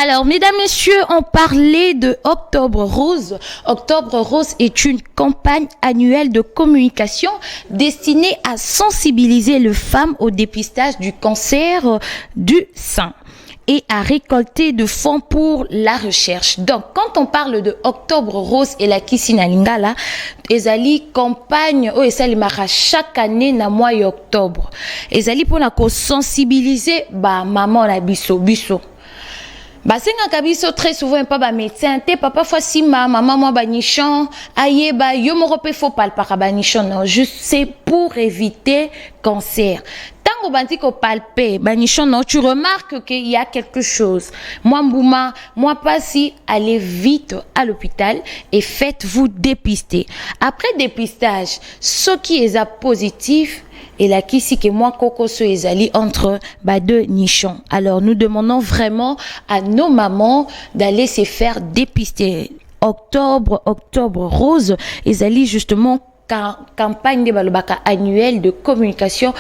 Alors, mesdames, messieurs, on parlait de Octobre Rose. Octobre Rose est une campagne annuelle de communication destinée à sensibiliser les femmes au dépistage du cancer du sein et à récolter de fonds pour la recherche. Donc, quand on parle de Octobre Rose et la Kissina Lingala, ezali campagne o ezali mara chaque année na mois d'octobre. Ezali pour la sensibiliser maman la biso. Basenga kabiso très souvent pas ba médecin te papa fois si maman moi banichon aye ba yo mo repé faut pas le banichon non juste c'est pour éviter cancer. Tango banti ko palper banichon non tu remarques qu'il y a quelque chose. Moi pas si allez vite à l'hôpital et faites-vous dépister. Après dépistage, ce qui est positif et là qui si que moi coco so ezali entre deux nichons. Alors nous demandons vraiment à nos mamans d'aller se faire dépister. Octobre Rose ezali justement campagne de balobaka annuelle de communication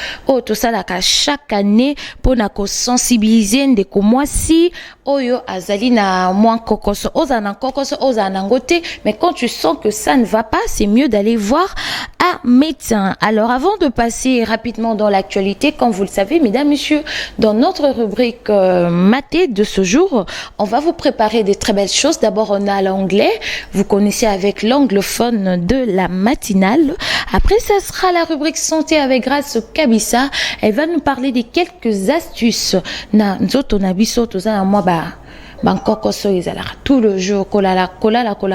tout ça là chaque année pour na ko sensibiliser ndeko mwasi oyo azali na moins kokoso ozana kokoso ozana ngote, mais quand tu sens que ça ne va pas, c'est mieux d'aller voir un médecin. Alors avant de passer rapidement dans l'actualité, comme vous le savez mesdames messieurs, dans notre rubrique maté de ce jour, on va vous préparer des très belles choses. D'abord on a l'anglais, vous connaissez avec l'anglophone de la matinale. Après, ça sera la rubrique santé avec Grace Kabissa. Elle va nous parler des quelques astuces. Na nzoto na biso toza na moi Bangkok so tout le jour kola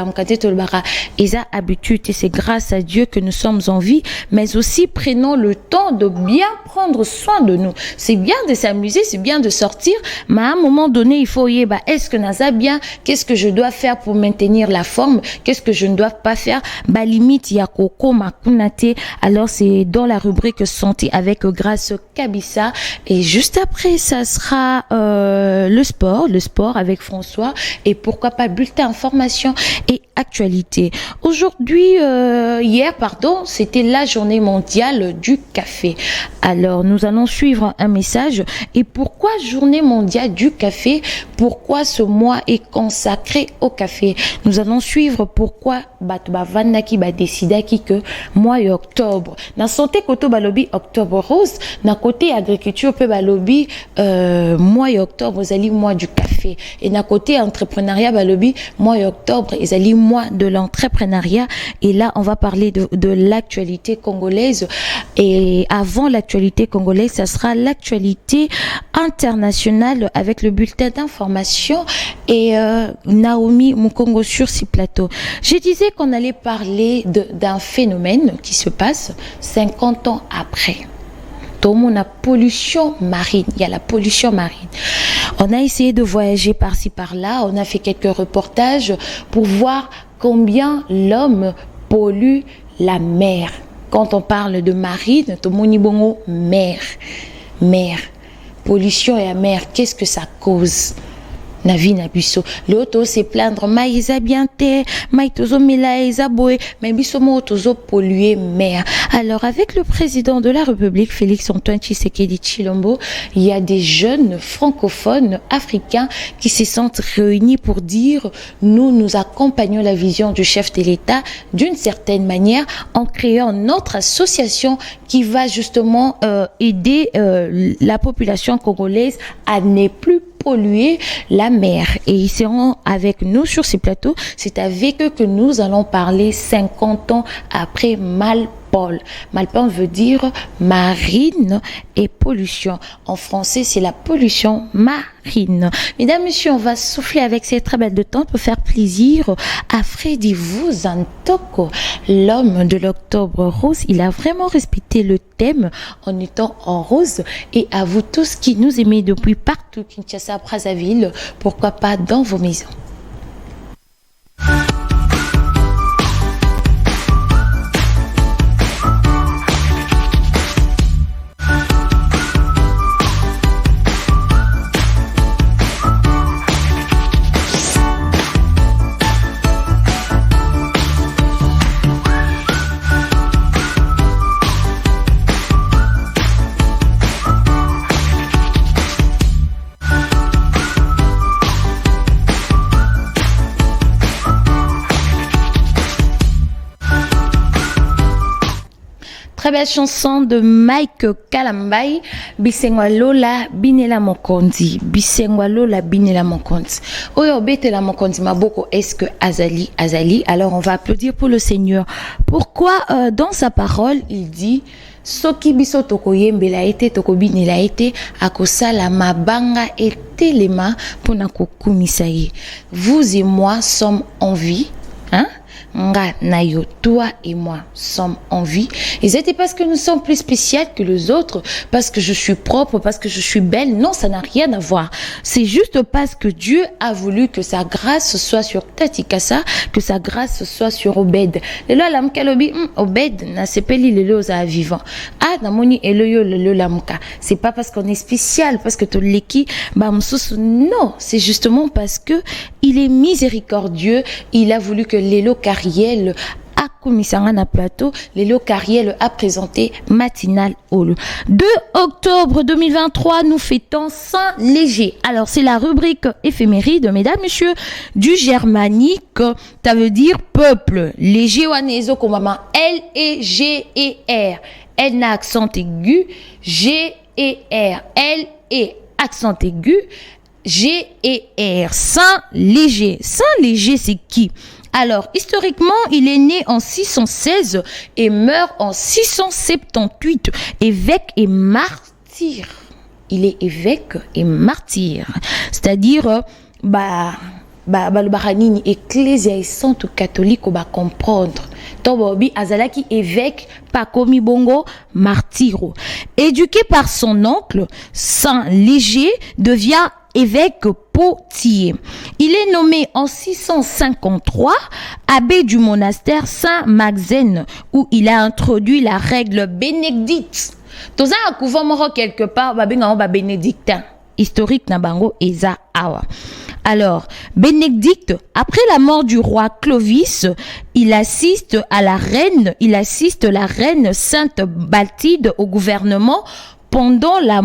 mkate tolbara eza habitude et c'est grâce à Dieu que nous sommes en vie, mais aussi prenons le temps de bien prendre soin de nous. C'est bien de s'amuser, c'est bien de sortir, mais à un moment donné il faut est-ce que naza bien, qu'est-ce que je dois faire pour maintenir la forme, qu'est-ce que je ne dois pas faire, limite ya koko makunate. Alors c'est dans la rubrique santé avec Grace Kabissa et juste après ça sera le sport avec François et pourquoi pas bulletin information et actualité. Aujourd'hui, c'était la journée mondiale du café. Alors, nous allons suivre un message. Et pourquoi journée mondiale du café? Pourquoi ce mois est consacré au café? Nous allons suivre pourquoi Vanaki décidaki que mois octobre. Dans santé koto balobi octobre rose, dans côté agriculture pe balobi mois octobre zali mois du café. Et d'un côté entrepreneuriat balobi mois octobre ezali mois de l'entrepreneuriat. Et là on va parler de l'actualité congolaise, et avant l'actualité congolaise ça sera l'actualité internationale avec le bulletin d'information et Naomi Mukongo sur ce plateau. Je disais qu'on allait parler d'un phénomène qui se passe 50 ans après. Tout le monde a pollution marine. Il y a la pollution marine. On a essayé de voyager par-ci par-là. On a fait quelques reportages pour voir combien l'homme pollue la mer. Quand on parle de marine, tout le monde dit mer. Pollution et la mer, qu'est-ce que ça cause? Navi Nabiso. L'auto c'est plaindre, maïsa bien te, maïtozo melaïsa boé, mais bisomo tozo pollué mer. Alors, avec le président de la République, Félix Antoine Tshisekedi Tshilombo, il y a des jeunes francophones africains qui se sentent réunis pour dire, nous accompagnons la vision du chef de l'État d'une certaine manière en créant notre association qui va justement aider la population congolaise à ne plus polluer la mer. Et ils seront avec nous sur ces plateaux. C'est avec eux que nous allons parler 50 ans après Malpol. Malpol veut dire marine et pollution. En français, c'est la pollution marine. Mesdames, messieurs, on va souffler avec ces très belles de temps pour faire plaisir à Freddy Vuzantoko, l'homme de l'Octobre Rose. Il a vraiment respecté le thème en étant en rose. Et à vous tous qui nous aimez depuis partout, Kinshasa, Brazzaville, pourquoi pas dans vos maisons. Très belle chanson de Mike Kalambai. Bisengwa Lola Binela Mokondi. Bisengwa Lola Binela Mokondi. Oyo Betela Mokondi Maboko est-ce que Azali. Alors on va applaudir pour le Seigneur. Pourquoi dans sa parole il dit Soki biso tokoyembela ete tokobinela ete akosala mabanga etelema pona kokumisa ye. Vous et moi sommes en vie, hein? Nga Nayo, toi et moi sommes en vie. Et c'était parce que nous sommes plus spéciaux que les autres, parce que je suis propre, parce que je suis belle. Non, ça n'a rien à voir. C'est juste parce que Dieu a voulu que sa grâce soit sur Tatikasa, que sa grâce soit sur Obed. Et là, l'amkalobi, Obed, n'a sepeli le loza vivant. Ah, namoni eloyo le lamka. C'est pas parce qu'on est spécial, parce que toleki, non, c'est justement parce que il est miséricordieux. Il a voulu que l'élo Cariel a commis na plateau, Lélo Cariel a présenté Matinal Hall. 2 octobre 2023, nous fêtons Saint Léger. Alors, c'est la rubrique éphéméride, mesdames, messieurs, du germanique, ça veut dire peuple. Léger wanezo comme maman, L et G et R. L n'a accent aigu, G et R. L et accent aigu, G et R. Saint Léger. Saint Léger, c'est qui? Alors, historiquement, il est né en 616 et meurt en 678. Évêque et martyr. Il est évêque et martyr. C'est-à-dire, le baranini ecclésia et sainte catholique va comprendre. Tobobi azalaki évêque Pakomi Bongo martyro. Éduqué par son oncle, Saint Léger devient évêque Potier. Il est nommé en 653 abbé du monastère Saint-Maxène où il a introduit la règle bénédicte. Dans un couvent moro quelque part, ba bénédictin. Historique Nabango Eza Awa. Alors, Bénédicte, après la mort du roi Clovis, il assiste la reine Sainte Baltide au gouvernement pendant la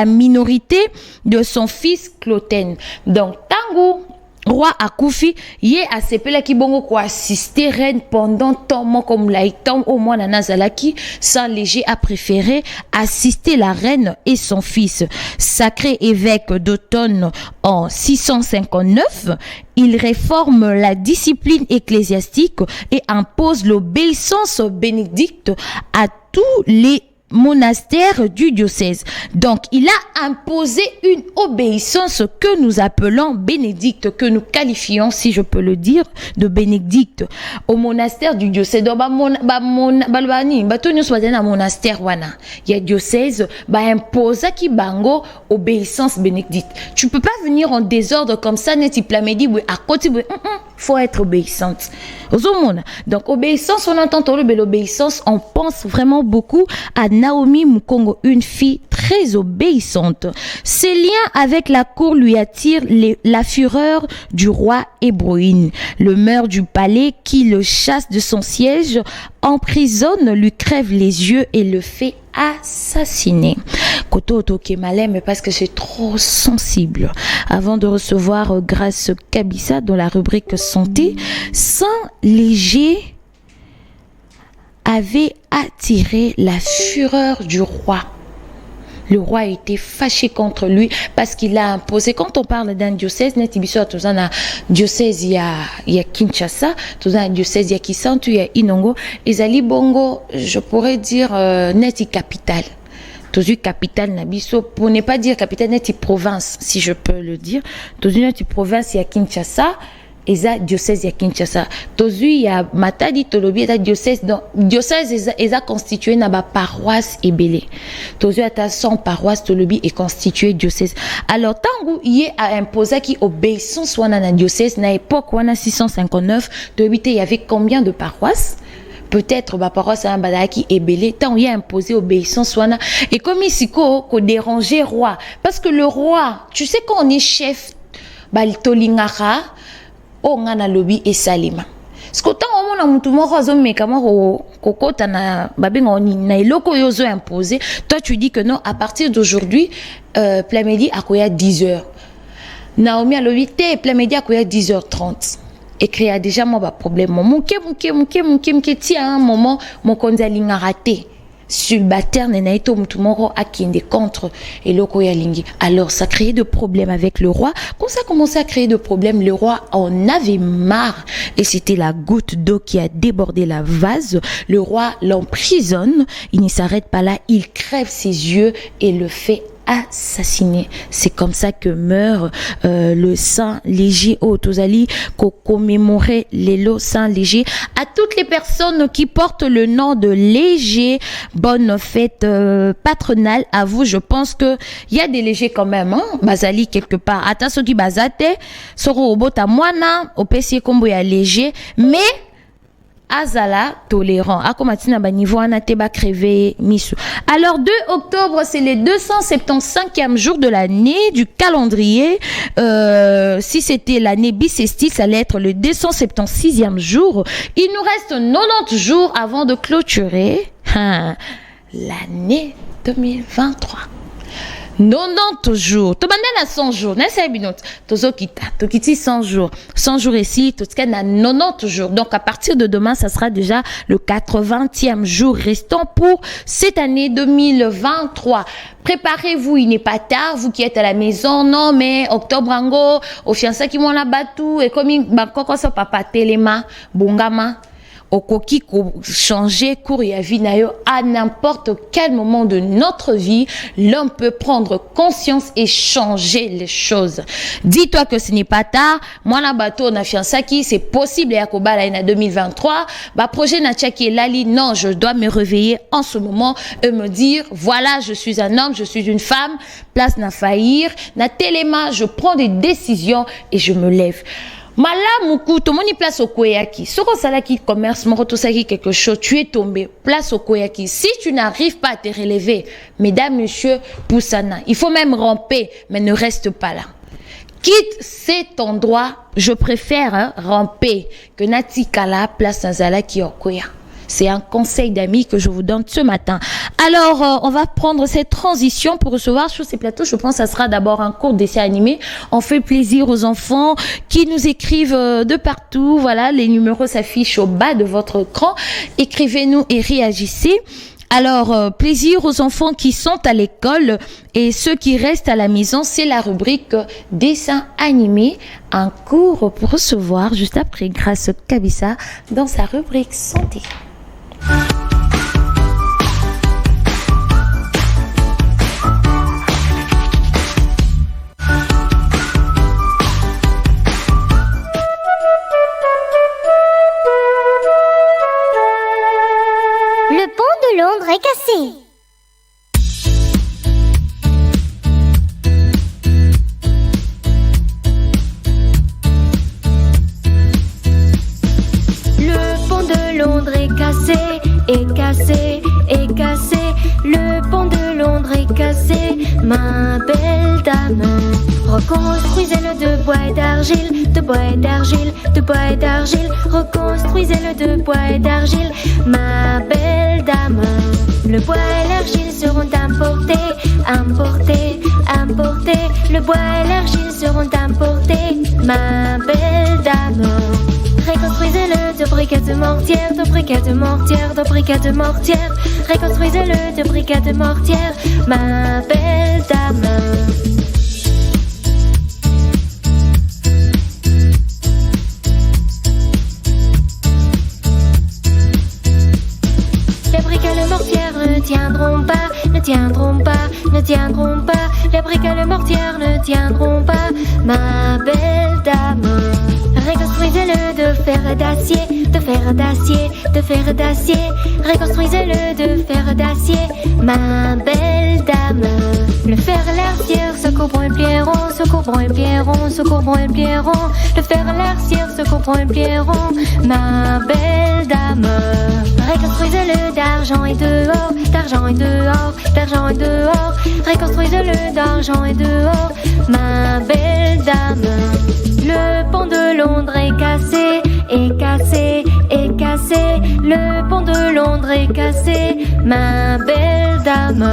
minorité de son fils Cloten. Donc, Tango, roi Akoufi, yé a sepela ki bongo ko assister reine pendant tant comme laïtam au moins Nanazalaki, Saint Léger a préféré assister la reine et son fils. Sacré évêque d'Automne en 659, il réforme la discipline ecclésiastique et impose l'obéissance bénédicte à tous les monastère du diocèse. Donc, il a imposé une obéissance que nous appelons bénédicte, que nous qualifions, si je peux le dire, de bénédicte. Au monastère du diocèse, monastère wana, il y a diocèse, imposa ki bango obéissance bénédicte. Tu peux pas venir en désordre comme ça, net plamedi, à côté, faut être obéissante. Donc, obéissance, on entend l'obéissance, on pense vraiment beaucoup à Naomi Mukongo, une fille très obéissante. Ses liens avec la cour lui attirent la fureur du roi Hébroïne. Le maire du palais qui le chasse de son siège, emprisonne, lui crève les yeux et le fait assassiner. Koto Otoke Malem, mais parce que c'est trop sensible. Avant de recevoir Grâce Kabissa dans la rubrique santé, Saint Léger avait attiré la fureur du roi. Le roi a été fâché contre lui parce qu'il a imposé. Quand on parle d'un diocèse, netibiso tous un diocèse il y a Kinshasa, tous un diocèse il y a Kisantu, il y a Inongo, Ezali Bongo, je pourrais dire neti capitale. Tozu capitale nabiso, pour ne pas dire capitale neti province, si je peux le dire. Tozu neti province il y a Kinshasa. Eza diocèse ya Kinshasa. Tozu ya Matadi Tolobi eza diocèse donc diocèse eza constitué na ba paroisse ebele. Tozu ata 100 paroisse Tolobi est constitué diocèse. Alors tangu yé a imposé qui obéissance wana na diocèse na époque wana 659 Tolobi il y avait combien de paroisses? Peut-être ba paroisse un badaki ebele tant y a imposé obéissance wana et comme ici ko déranger roi parce que le roi, tu sais quand on est chef baltolingara o ngana lobi esalima. Skota omona mutu moko azomeka moko kokota na babenga na eloko yozo imposé. Toi tu dis que non, à partir d'aujourd'hui Plamedi akoya 10h. Naomi a lobi te Plamedi akoya 10h30. et créa déjà moi problème mon ti à un moment mon konzalinga raté célibataire nenaito mutumoro akinde contre et loko ya lingi. Alors ça créait de problèmes avec le roi. Quand ça commençait à créer de problèmes, le roi en avait marre et c'était la goutte d'eau qui a débordé la vase. Le roi l'emprisonne, il ne s'arrête pas là, il crève ses yeux et le fait assassiné. C'est comme ça que meurt le Saint Léger au Tozali, qu'on commémorait les lots Saint Léger. À toutes les personnes qui portent le nom de Léger, bonne fête patronale à vous. Je pense que il y a des légers quand même, hein, Bazali quelque part. Attention qui bazate, soro obota moana, opesi kombo ya léger, mais Azala tolérant. Akomatina ba niveau anateba crevé misu. Alors 2 octobre, c'est le 275e jour de l'année du calendrier. Si c'était l'année bissextile, ça allait être le 276e jour. Il nous reste 90 jours avant de clôturer l'année 2023. 90 jours. Tu à 100 jours. N'est-ce pas? Tokiti 100 jours. 100 jours ici, tout ce qu'il y a 90 jours. Donc, à partir de demain, ça sera déjà le 80e jour restant pour cette année 2023. Préparez-vous, il n'est pas tard, vous qui êtes à la maison. Non, mais octobre, ango, au fiancé qui m'ont la battu, et comme il m'a papa, téléma, bongama. Au coquille changer cours et à vie à n'importe quel moment de notre vie, l'homme peut prendre conscience et changer les choses. Dis-toi que ce n'est pas tard. Moi, la bateau, on a fiancé c'est possible. Et à Koba, là, 2023, bah, projet n'a tchaki lali. Non, je dois me réveiller en ce moment et me dire, voilà, je suis un homme, je suis une femme. Place n'a faillir. Na téléma, je prends des décisions et je me lève. Mala muku, tout le monde place au koyaki. Soko salaki commerce, moroto saki quelque chose, tu es tombé, place au koyaki. Si tu n'arrives pas à te relever, mesdames, messieurs, poussana, il faut même ramper, mais ne reste pas là. Quitte cet endroit, je préfère ramper que natikala place nazala ki okoya. C'est un conseil d'amis que je vous donne ce matin. Alors, on va prendre cette transition pour recevoir sur ces plateaux. Je pense que ça sera d'abord un court dessin animé. On fait plaisir aux enfants qui nous écrivent de partout. Voilà, les numéros s'affichent au bas de votre écran. Écrivez-nous et réagissez. Alors, plaisir aux enfants qui sont à l'école et ceux qui restent à la maison, c'est la rubrique dessin animé. Un cours pour recevoir juste après grâce Kabissa dans sa rubrique santé. Le pont de Londres est cassé. Le pont de Londres est cassé, est cassé, est cassé. Le pont de Londres est cassé, ma belle dame. Reconstruisez-le de bois et d'argile, de bois et d'argile, de bois et d'argile. Reconstruisez-le de bois et d'argile, ma belle dame. Le bois et l'argile seront importés, importés, importés. Le bois et l'argile seront importés, ma belle dame. Reconstruisez-le de briquettes de mortière, de briquettes de mortière, de briquettes de mortière. Reconstruisez-le de briquettes de mortière, ma belle dame. Les briques et le mortière ne tiendront pas, ne tiendront pas, ne tiendront pas. Les briques et le mortière ne tiendront pas, ma belle dame. Reconstruisez-le de fer d'acier, de fer d'acier, de fer d'acier. Reconstruisez-le de fer d'acier, ma belle dame. Le fer et l'arcière se couvront et plieront, se couvront et plieront, se couvront et plieront. Le fer et l'arcière se couvront et plieront, ma belle dame. Reconstruisez-le d'argent et dehors, d'argent et dehors, d'argent et dehors. Reconstruisez-le d'argent et dehors, ma belle dame. Le pont de Londres est cassé, est cassé, est cassé. Le pont de Londres est cassé, ma belle dame.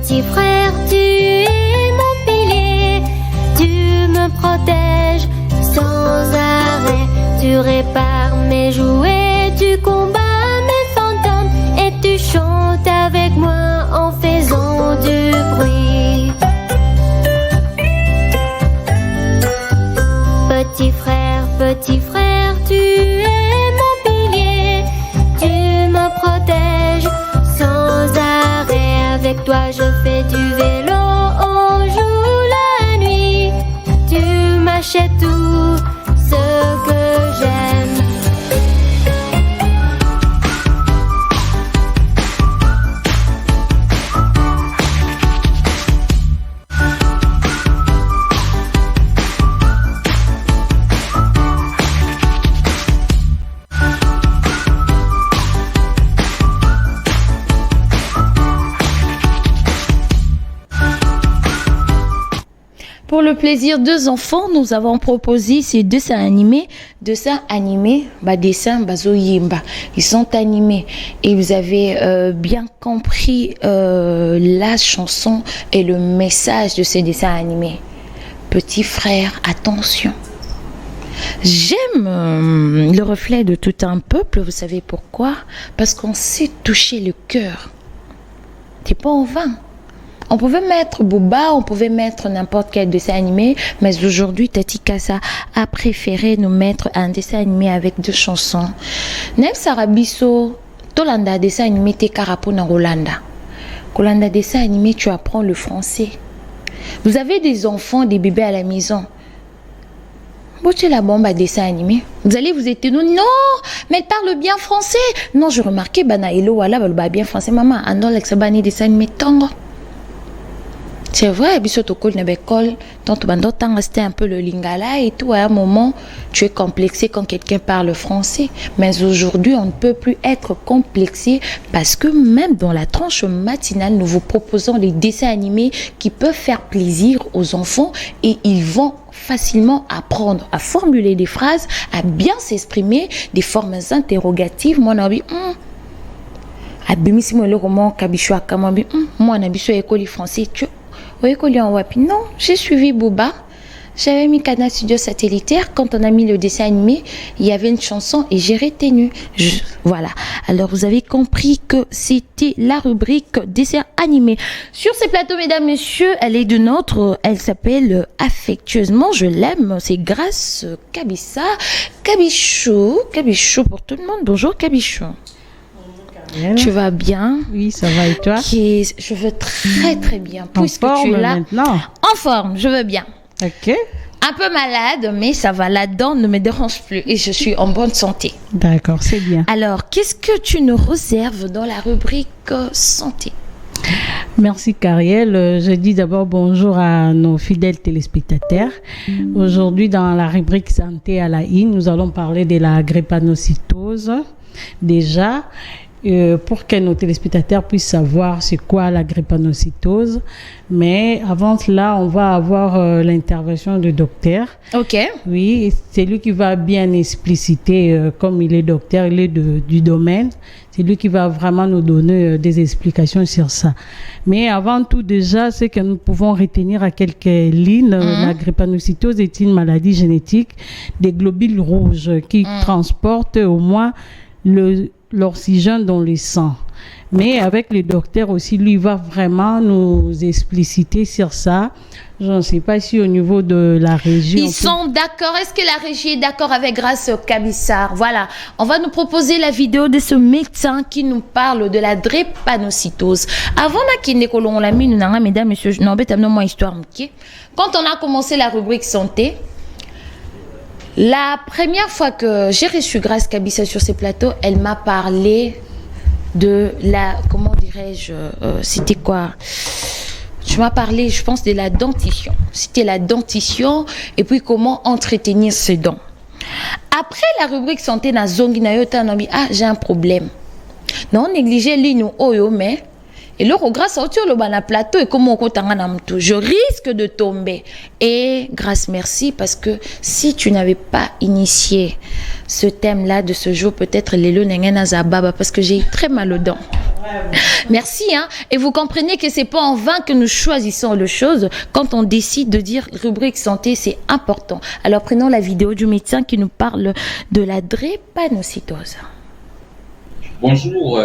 Petit frère, tu es mon pilier, tu me protèges sans arrêt, tu répares mes jouets, tu combats mes fantômes et tu chantes avec moi en faisant du bruit. Petit frère, tu es mon pilier, tu me protèges sans arrêt. Avec toi je fais du vélo, on joue la nuit. Tu m'achètes tout ce que j'aime. Pour le plaisir des enfants, nous avons proposé ces dessins animés. Dessins animés, dessins bazoyimba. Ils sont animés. Et vous avez bien compris la chanson et le message de ces dessins animés. Petit frère, attention. J'aime le reflet de tout un peuple. Vous savez pourquoi? Parce qu'on sait toucher le cœur. C'est pas en vain. On pouvait mettre Booba, on pouvait mettre n'importe quel dessin animé, mais aujourd'hui, Tati Kassa a préféré nous mettre un dessin animé avec 2 chansons. Nem Sarabiso, Tolanda dessin animé te karapo na Rolanda. Kolanda dessin animé, tu apprends le français. Vous avez des enfants, des bébés à la maison. Tu la bombe à dessin animé. Vous allez vous étonner. Non, mais elle parle bien français. Non, je remarquais, bana hello, wala, elle bien français. Maman, andon l'exabani dessin animé tango. C'est vrai, c'était un peu le lingala et tout. À un moment, tu es complexé quand quelqu'un parle français. Mais aujourd'hui, on ne peut plus être complexé parce que même dans la tranche matinale, nous vous proposons les dessins animés qui peuvent faire plaisir aux enfants et ils vont facilement apprendre à formuler des phrases, à bien s'exprimer, des formes interrogatives. Moi, on a dit, français. Non, j'ai suivi Booba. J'avais mis Canal Studio satellitaire. Quand on a mis le dessin animé, il y avait une chanson et j'ai retenu. Voilà. Alors, vous avez compris que c'était la rubrique dessin animé. Sur ces plateaux, mesdames, messieurs, elle est de notre, elle s'appelle affectueusement, je l'aime, c'est Grâce Kabissa. Kabichou pour tout le monde. Bonjour Kabichou. Tu vas bien? Oui, ça va et toi? Je veux très très bien. Puisque tu es là. Maintenant. En forme, je veux bien. Ok. Un peu malade, mais ça va. La dent ne me dérange plus et je suis en bonne santé. D'accord, c'est bien. Alors, qu'est-ce que tu nous réserves dans la rubrique santé? Merci Cariel. Je dis d'abord bonjour à nos fidèles téléspectateurs. Aujourd'hui, dans la rubrique santé à la IN, nous allons parler de la drépanocytose. Déjà, pour que nos téléspectateurs puissent savoir c'est quoi la drépanocytose. Mais avant cela, on va avoir l'intervention du docteur. Ok. Oui, c'est lui qui va bien expliciter, comme il est docteur, il est du domaine. C'est lui qui va vraiment nous donner des explications sur ça. Mais avant tout, déjà, c'est que nous pouvons retenir à quelques lignes. La drépanocytose est une maladie génétique des globules rouges qui transportent au moins l'oxygène dans le sang. Mais avec le docteur aussi, lui va vraiment nous expliciter sur ça. Je ne sais pas si au niveau de la régie... Ils sont d'accord. Est-ce que la régie est d'accord avec Grâce Kabissa? Voilà. On va nous proposer la vidéo de ce médecin qui nous parle de la drépanocytose. Avant on l'a mis, mesdames, messieurs, moi histoire. Quand on a commencé la rubrique santé, la première fois que j'ai reçu Grâce Kabissa sur ces plateaux, elle m'a parlé de la, comment dirais-je, c'était quoi? Tu m'as parlé, je pense, de la dentition. C'était la dentition et puis comment entretenir ses dents. Après la rubrique santé, j'ai un problème. Non, négliger l'ino oyo, mais et là, grâce à le plateau et comment je risque de tomber. Et grâce merci parce que si tu n'avais pas initié ce thème-là de ce jour, peut-être les le n'engena zababa parce que j'ai très mal aux dents. Merci. Hein. Et vous comprenez que c'est pas en vain que nous choisissons les choses quand on décide de dire rubrique santé, c'est important. Alors prenons la vidéo du médecin qui nous parle de la drépanocytose. Bonjour,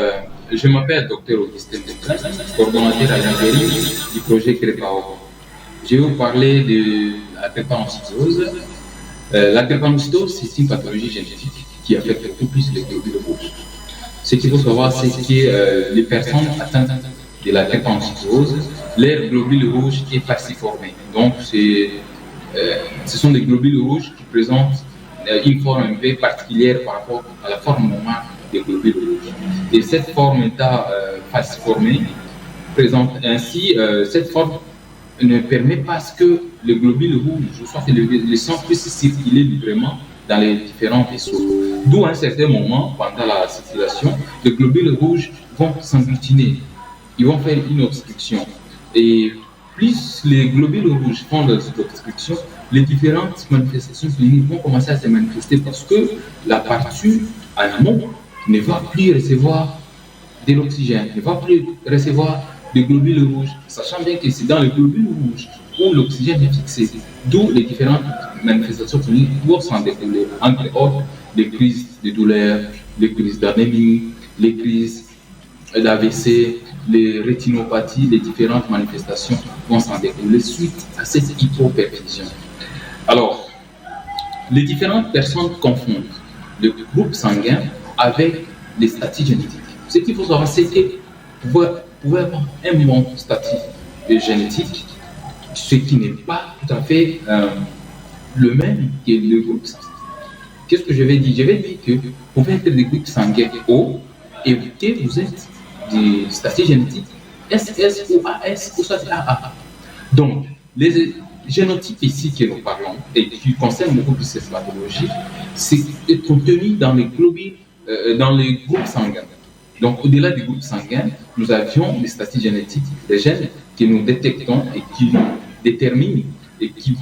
je m'appelle Dr Augustin Détrin, coordonnateur à l'intérim du projet CREPAO. Je vais vous parler de la drépanocytose. La drépanocytose, c'est une pathologie génétique qui affecte tout plus les globules rouges. Ce qu'il faut savoir, c'est que les personnes atteintes de la drépanocytose, leur globule rouge est falciformé. Donc, ce sont des globules rouges qui présentent une forme un peu particulière par rapport à la forme normale des globules rouges. Et cette forme étant falciformée présente ainsi, cette forme ne permet pas que le globule rouge, soit que le sang puisse circuler librement dans les différents vaisseaux. D'où à un certain moment, pendant la circulation, les globules rouges vont s'agglutiner. Ils vont faire une obstruction. Et plus les globules rouges font de cette obstruction, les différentes manifestations cliniques vont commencer à se manifester parce que la partie en amont ne va plus recevoir de l'oxygène, ne va plus recevoir des globules rouges, sachant bien que c'est dans les globules rouges où l'oxygène est fixé, d'où les différentes manifestations cliniques vont s'en découler, entre autres les crises de douleur, les crises d'anémie, les crises d'AVC, les rétinopathies, les différentes manifestations vont s'en découler suite à cette hypoperfusion. Alors, les différentes personnes confondent le groupe sanguin avec les statuts génétiques. Ce qu'il faut savoir, c'est que vous pouvez avoir un bon statut génétique, ce qui n'est pas tout à fait le même que le groupe sanguin. Qu'est-ce que je vais dire? Je vais dire que vous pouvez être des groupes sanguins O et que vous êtes des statuts génétiques SS ou AS ou soit AA. Donc, les génotypes ici que nous parlons et qui concernent beaucoup plus cette pathologie, c'est contenu dans les globules, dans les groupes sanguins. Donc, au-delà des groupes sanguins, nous avions des statuts génétiques, des gènes que nous détectons et qui déterminent et qui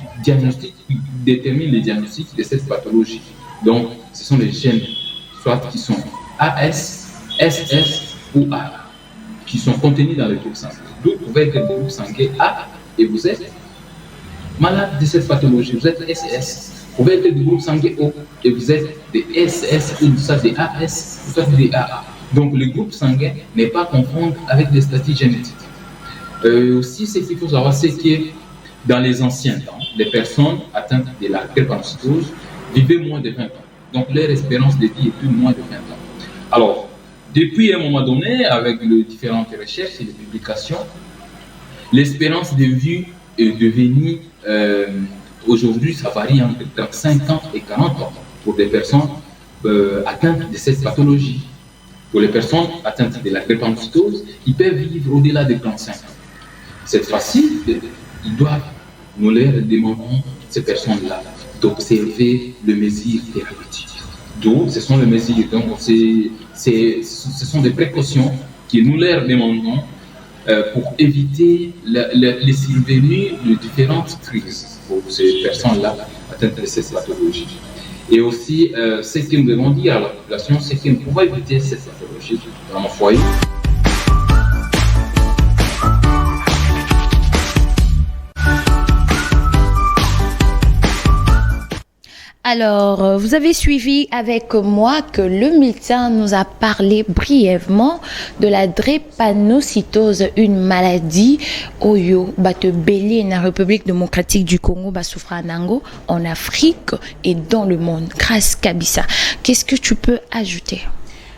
déterminent les diagnostics de cette pathologie. Donc, ce sont les gènes, soit qui sont AS, SS ou AA, qui sont contenus dans les groupes sanguins. Donc, vous pouvez être des groupes sanguins A et vous êtes malade de cette pathologie, vous êtes SS. Vous pouvez être du groupe sanguin O et vous êtes des SS ou des AS ou soit des AA. Donc, le groupe sanguin n'est pas confondre avec des statuts génétiques. Aussi, ce qu'il faut savoir, c'est que dans les anciens temps, les personnes atteintes de la drépanocytose vivaient moins de 20 ans. Donc, leur espérance de vie est plus moins de 20 ans. Alors, depuis un moment donné, avec les différentes recherches et les publications, l'espérance de vie est devenue, aujourd'hui, ça varie entre 35 ans et 40 ans pour des personnes atteintes de cette pathologie. Pour les personnes atteintes de la drépanocytose, ils peuvent vivre au-delà de 35 ans. Cette fois-ci, ils doivent, nous leur demandons, ces personnes-là, d'observer le mesure thérapeutique. Donc, ce sont les mesures, donc ce sont des précautions que nous leur demandons pour éviter les survenues de différentes crises pour ces personnes-là atteintes de cette pathologie. Et aussi, ce que nous devons dire à la population, c'est que nous pouvons éviter cette pathologie dans nos foyers. Alors, vous avez suivi avec moi que le médecin nous a parlé brièvement de la drépanocytose, une maladie oyo bate belé na République démocratique du Congo, basufra nango en Afrique et dans le monde. Grâce Kabisa. Qu'est-ce que tu peux ajouter?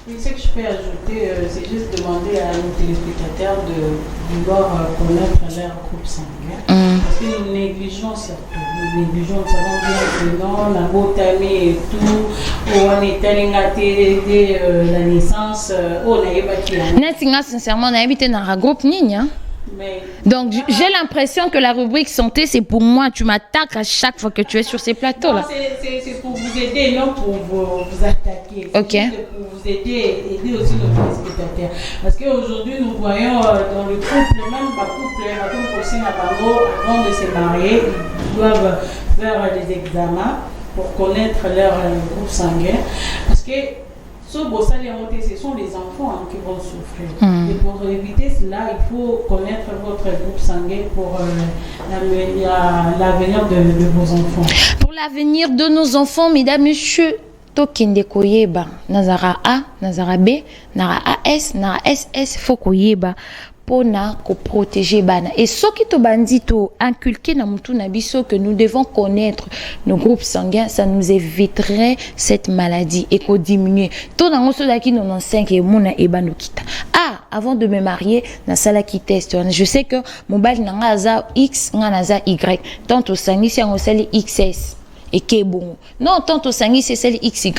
Oui, ce que je peux ajouter, c'est juste demander à nos téléspectateurs de vouloir connaître leur groupe sanguin. Parce que nous négligeons surtout. Nous négligeons, nous savons bien que non, la botamie et tout, on est allé dès la naissance, on a évacué. Sincèrement, on a habité dans un groupe Nigna. Donc, j'ai l'impression que la rubrique santé, c'est pour moi. Tu m'attaques à chaque fois que tu es sur ces plateaux-là. C'est pour vous aider, non pour vous attaquer. Ok. C'est pour vous aider aussi nos téléspectateurs. Parce qu'aujourd'hui, nous voyons dans le couple, même le couple, comme aussi avant de se marier, ils doivent faire des examens pour connaître leur groupe sanguin. Parce que Ce ce sont les enfants qui vont souffrir. Et pour éviter cela, il faut connaître votre groupe sanguin pour l'avenir de vos enfants. Pour l'avenir de nos enfants, mesdames, messieurs, tokende koyeba nazara A, nazara B, nara AS, nara SS, faut koyeba pona ko protéger bana. Et ce qui te bandit to inculquer na mutu na biso que nous devons connaître nos groupes sanguins, ça nous éviterait cette maladie et ko diminuer. To na ngoso daki 95 et mona ebano kita. Ah, avant de me marier, na sala ki test. Je sais que mon bal na ngaza X, ngaza Y. Tant au sangi si ngosali XS. Et qui est bon. Non, tant au sangi, c'est celle XY.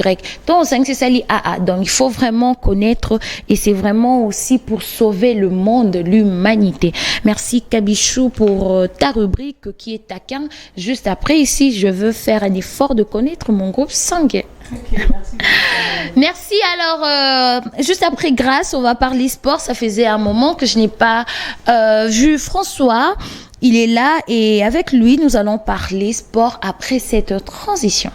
Tant au sangi, c'est celle AA. Donc, il faut vraiment connaître et c'est vraiment aussi pour sauver le monde, l'humanité. Merci, Kabichou, pour ta rubrique qui est taquin. Juste après, ici, je veux faire un effort de connaître mon groupe sanguin. Okay, merci. Merci. Alors, juste après Grâce, on va parler sport. Ça faisait un moment que je n'ai pas vu François. Il est là et avec lui, nous allons parler sport après cette transition.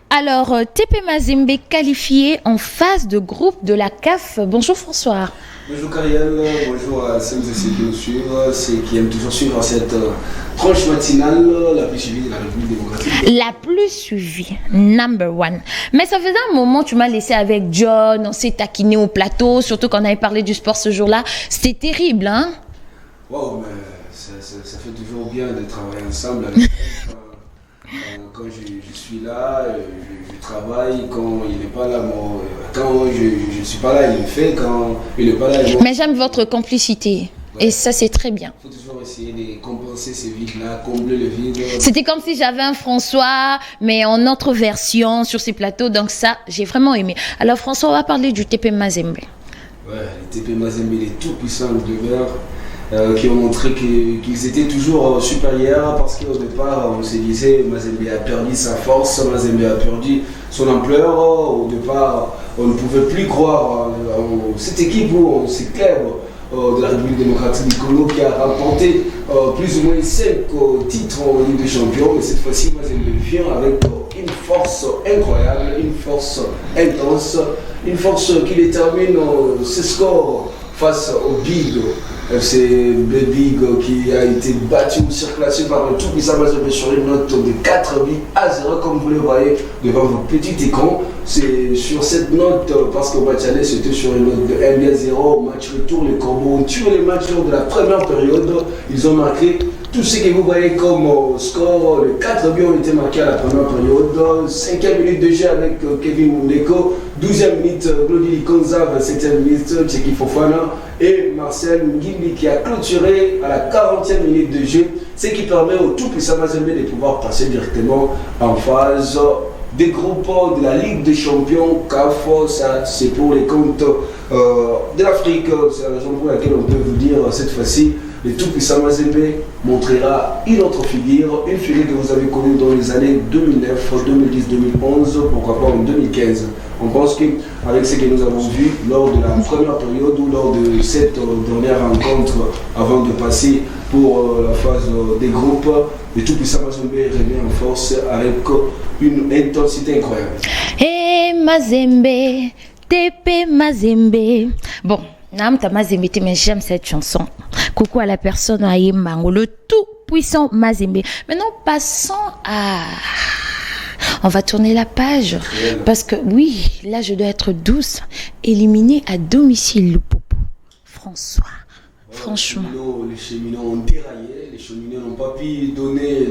Alors, TP Mazembe qualifié en phase de groupe de la CAF. Bonjour François. Bonjour Kariel, bonjour à celles et ceux qui nous suivent, ceux qui aiment toujours suivre cette tranche matinale, la plus suivie de la République démocratique. La plus suivie, number one. Mais ça faisait un moment, tu m'as laissé avec John, on s'est taquiné au plateau, surtout quand on avait parlé du sport ce jour-là. C'était terrible, hein? Wow, mais ça fait toujours bien de travailler ensemble avec quand je suis là, je travaille, quand il n'est pas là, moi, quand je ne suis pas là, il le fait, quand il n'est pas là, Mais j'aime votre complicité, ouais. Et ça c'est très bien. Il faut toujours essayer de compenser ces vides-là, combler le vide. C'était comme si j'avais un François, mais en autre version sur ces plateaux, donc ça, j'ai vraiment aimé. Alors François, on va parler du TP Mazembe. Ouais, le TP Mazembe, les tout puissants de verre. Qui ont montré qu'ils étaient toujours supérieurs parce qu'au départ on se disait Mazembe a perdu sa force, Mazembe a perdu son ampleur. Au départ on ne pouvait plus croire en cette équipe où on s'est clair de la République démocratique du Congo qui a remporté plus ou moins 5 titres en Ligue des Champions, mais cette fois-ci Mazembe vient avec une force incroyable, une force intense, une force qui détermine ses scores face au Big. C'est le Big qui a été battu ou surclassé par le tout puissant Mazembe sur une note de 4 buts à 0 comme vous le voyez devant votre petit écran. C'est sur cette note, parce qu'au match aller c'était sur une note de 1 but à 0, au match retour les Corbeaux ont tué les matchs de la première période. Ils ont marqué tout ce que vous voyez comme score. Les 4 buts ont été marqués à la première période. 5e minute de jeu avec Kevin Mundeko. 12e minute, Glody Konzav, 7e minute, Tcheki Fofana et Marcel Ngimbi qui a clôturé à la 40e minute de jeu, ce qui permet au tout puissant Mazembe de pouvoir passer directement en phase des groupes de la Ligue des Champions CAF. Ça c'est pour les comptes de l'Afrique. C'est la raison pour laquelle on peut vous dire cette fois-ci le tout puissant Mazembe montrera une autre figure, une figure que vous avez connue dans les années 2009, 2010, 2011, pourquoi pas en 2015. On pense qu'avec ce que nous avons vu lors de la première période ou lors de cette dernière rencontre avant de passer pour la phase des groupes, le tout puissant Mazembe revient en force avec une intensité incroyable. Hey Mazembe, TP Mazembe. Bon, Namta Mazembe, mais j'aime cette chanson. Coucou à la personne à Yemango, le tout puissant Mazembe. Maintenant, passons à... On va tourner la page parce que oui, là je dois être douce. Éliminé à domicile le Popo. François, franchement. Les cheminots ont déraillé, les cheminots n'ont pas pu donner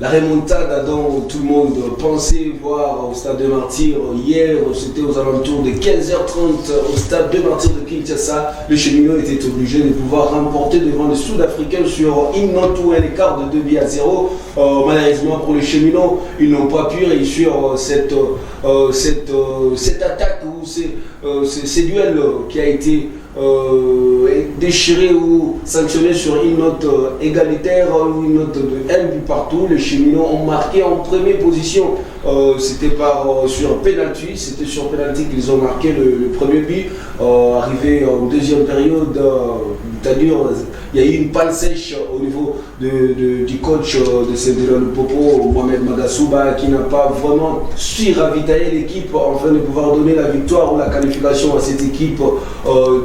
la remontada dont tout le monde pensait voir au stade de Martyrs. Hier, c'était aux alentours de 15h30 au stade de Martyrs de Kinshasa. Les cheminots étaient obligés de pouvoir remporter devant les Sud-Africains sur une note ou un écart de 2 buts à 0. Malheureusement pour les cheminots, ils n'ont pas pu réussir cette attaque ou ces duels qui a été déchiré ou sanctionné sur une note égalitaire ou une note de 1 but partout. Les cheminots ont marqué en première position. C'était sur penalty. C'était sur penalty qu'ils ont marqué le premier but. Arrivé en deuxième période, c'est-à-dire il y a eu une panne sèche au niveau du coach de Saint-Éloi-le-Popo, Mohamed Magasuba, qui n'a pas vraiment su ravitailler l'équipe afin de pouvoir donner la victoire ou la qualification à cette équipe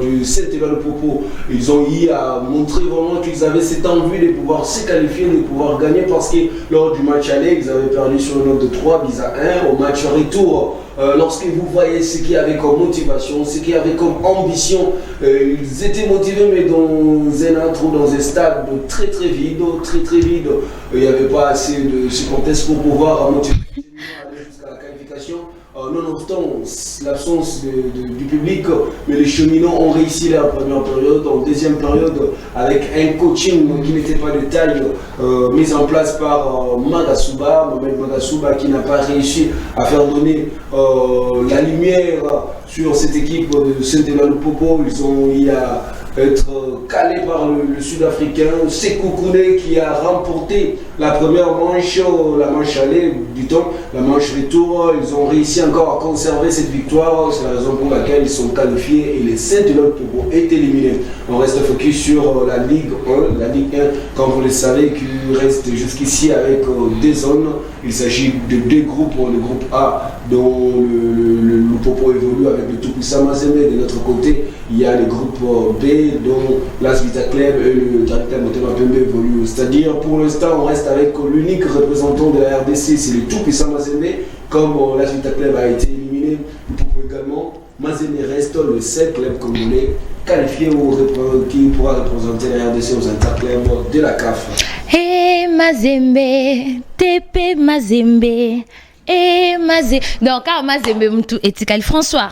du Saint-Éloi-le-Popo. Ils ont eu à montrer vraiment qu'ils avaient cette envie de pouvoir se qualifier, de pouvoir gagner, parce que lors du match aller, ils avaient perdu sur une note de 3-1. Au match retour, lorsque vous voyez ce qu'il y avait comme motivation, ce qu'il y avait comme ambition, ils étaient motivés, mais dans un autre ou dans un stade très très vide, très vide. Il n'y avait pas assez de supporters pour pouvoir motiver aller jusqu'à la qualification. Nonobstant l'absence du public, mais les cheminots ont réussi la première période. En deuxième période, avec un coaching qui n'était pas de taille, mis en place par Mohamed Magasuba, qui n'a pas réussi à faire donner la lumière sur cette équipe de Saint-Éloi-le-Popo. Ils ont eu à être calé par le Sud-Africain Sekou Koune, qui a remporté la première manche, la manche aller du temps, la manche retour. Ils ont réussi encore à conserver cette victoire. C'est la raison pour laquelle ils sont qualifiés et les Saint-Éloi-le-Popo est éliminé. On reste focus sur la Ligue 1. La Ligue 1, comme vous le savez, qui reste jusqu'ici avec deux zones. Il s'agit de deux groupes. Le groupe A, dont le Popo évolue avec le tout-puissant Mazembe. De l'autre côté, il y a le groupe B, dont l'As Vita Club et le Directeur Motema Pembe évoluent. C'est-à-dire, pour l'instant, on reste avec l'unique représentant de la RDC, c'est le tout-puissant Mazembe. Comme l'As Vita Club a été éliminé, le Popo également, Mazembe reste le seul club congolais qualifié ou qui pourra représenter la RDC aux interclubs de la CAF. Hey Mazembe, TP Mazembe, hey Mazembe. Donc, Mazembe, et François.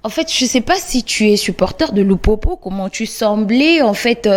En fait, je ne sais pas si tu es supporter de Lupopo, comment tu semblais en fait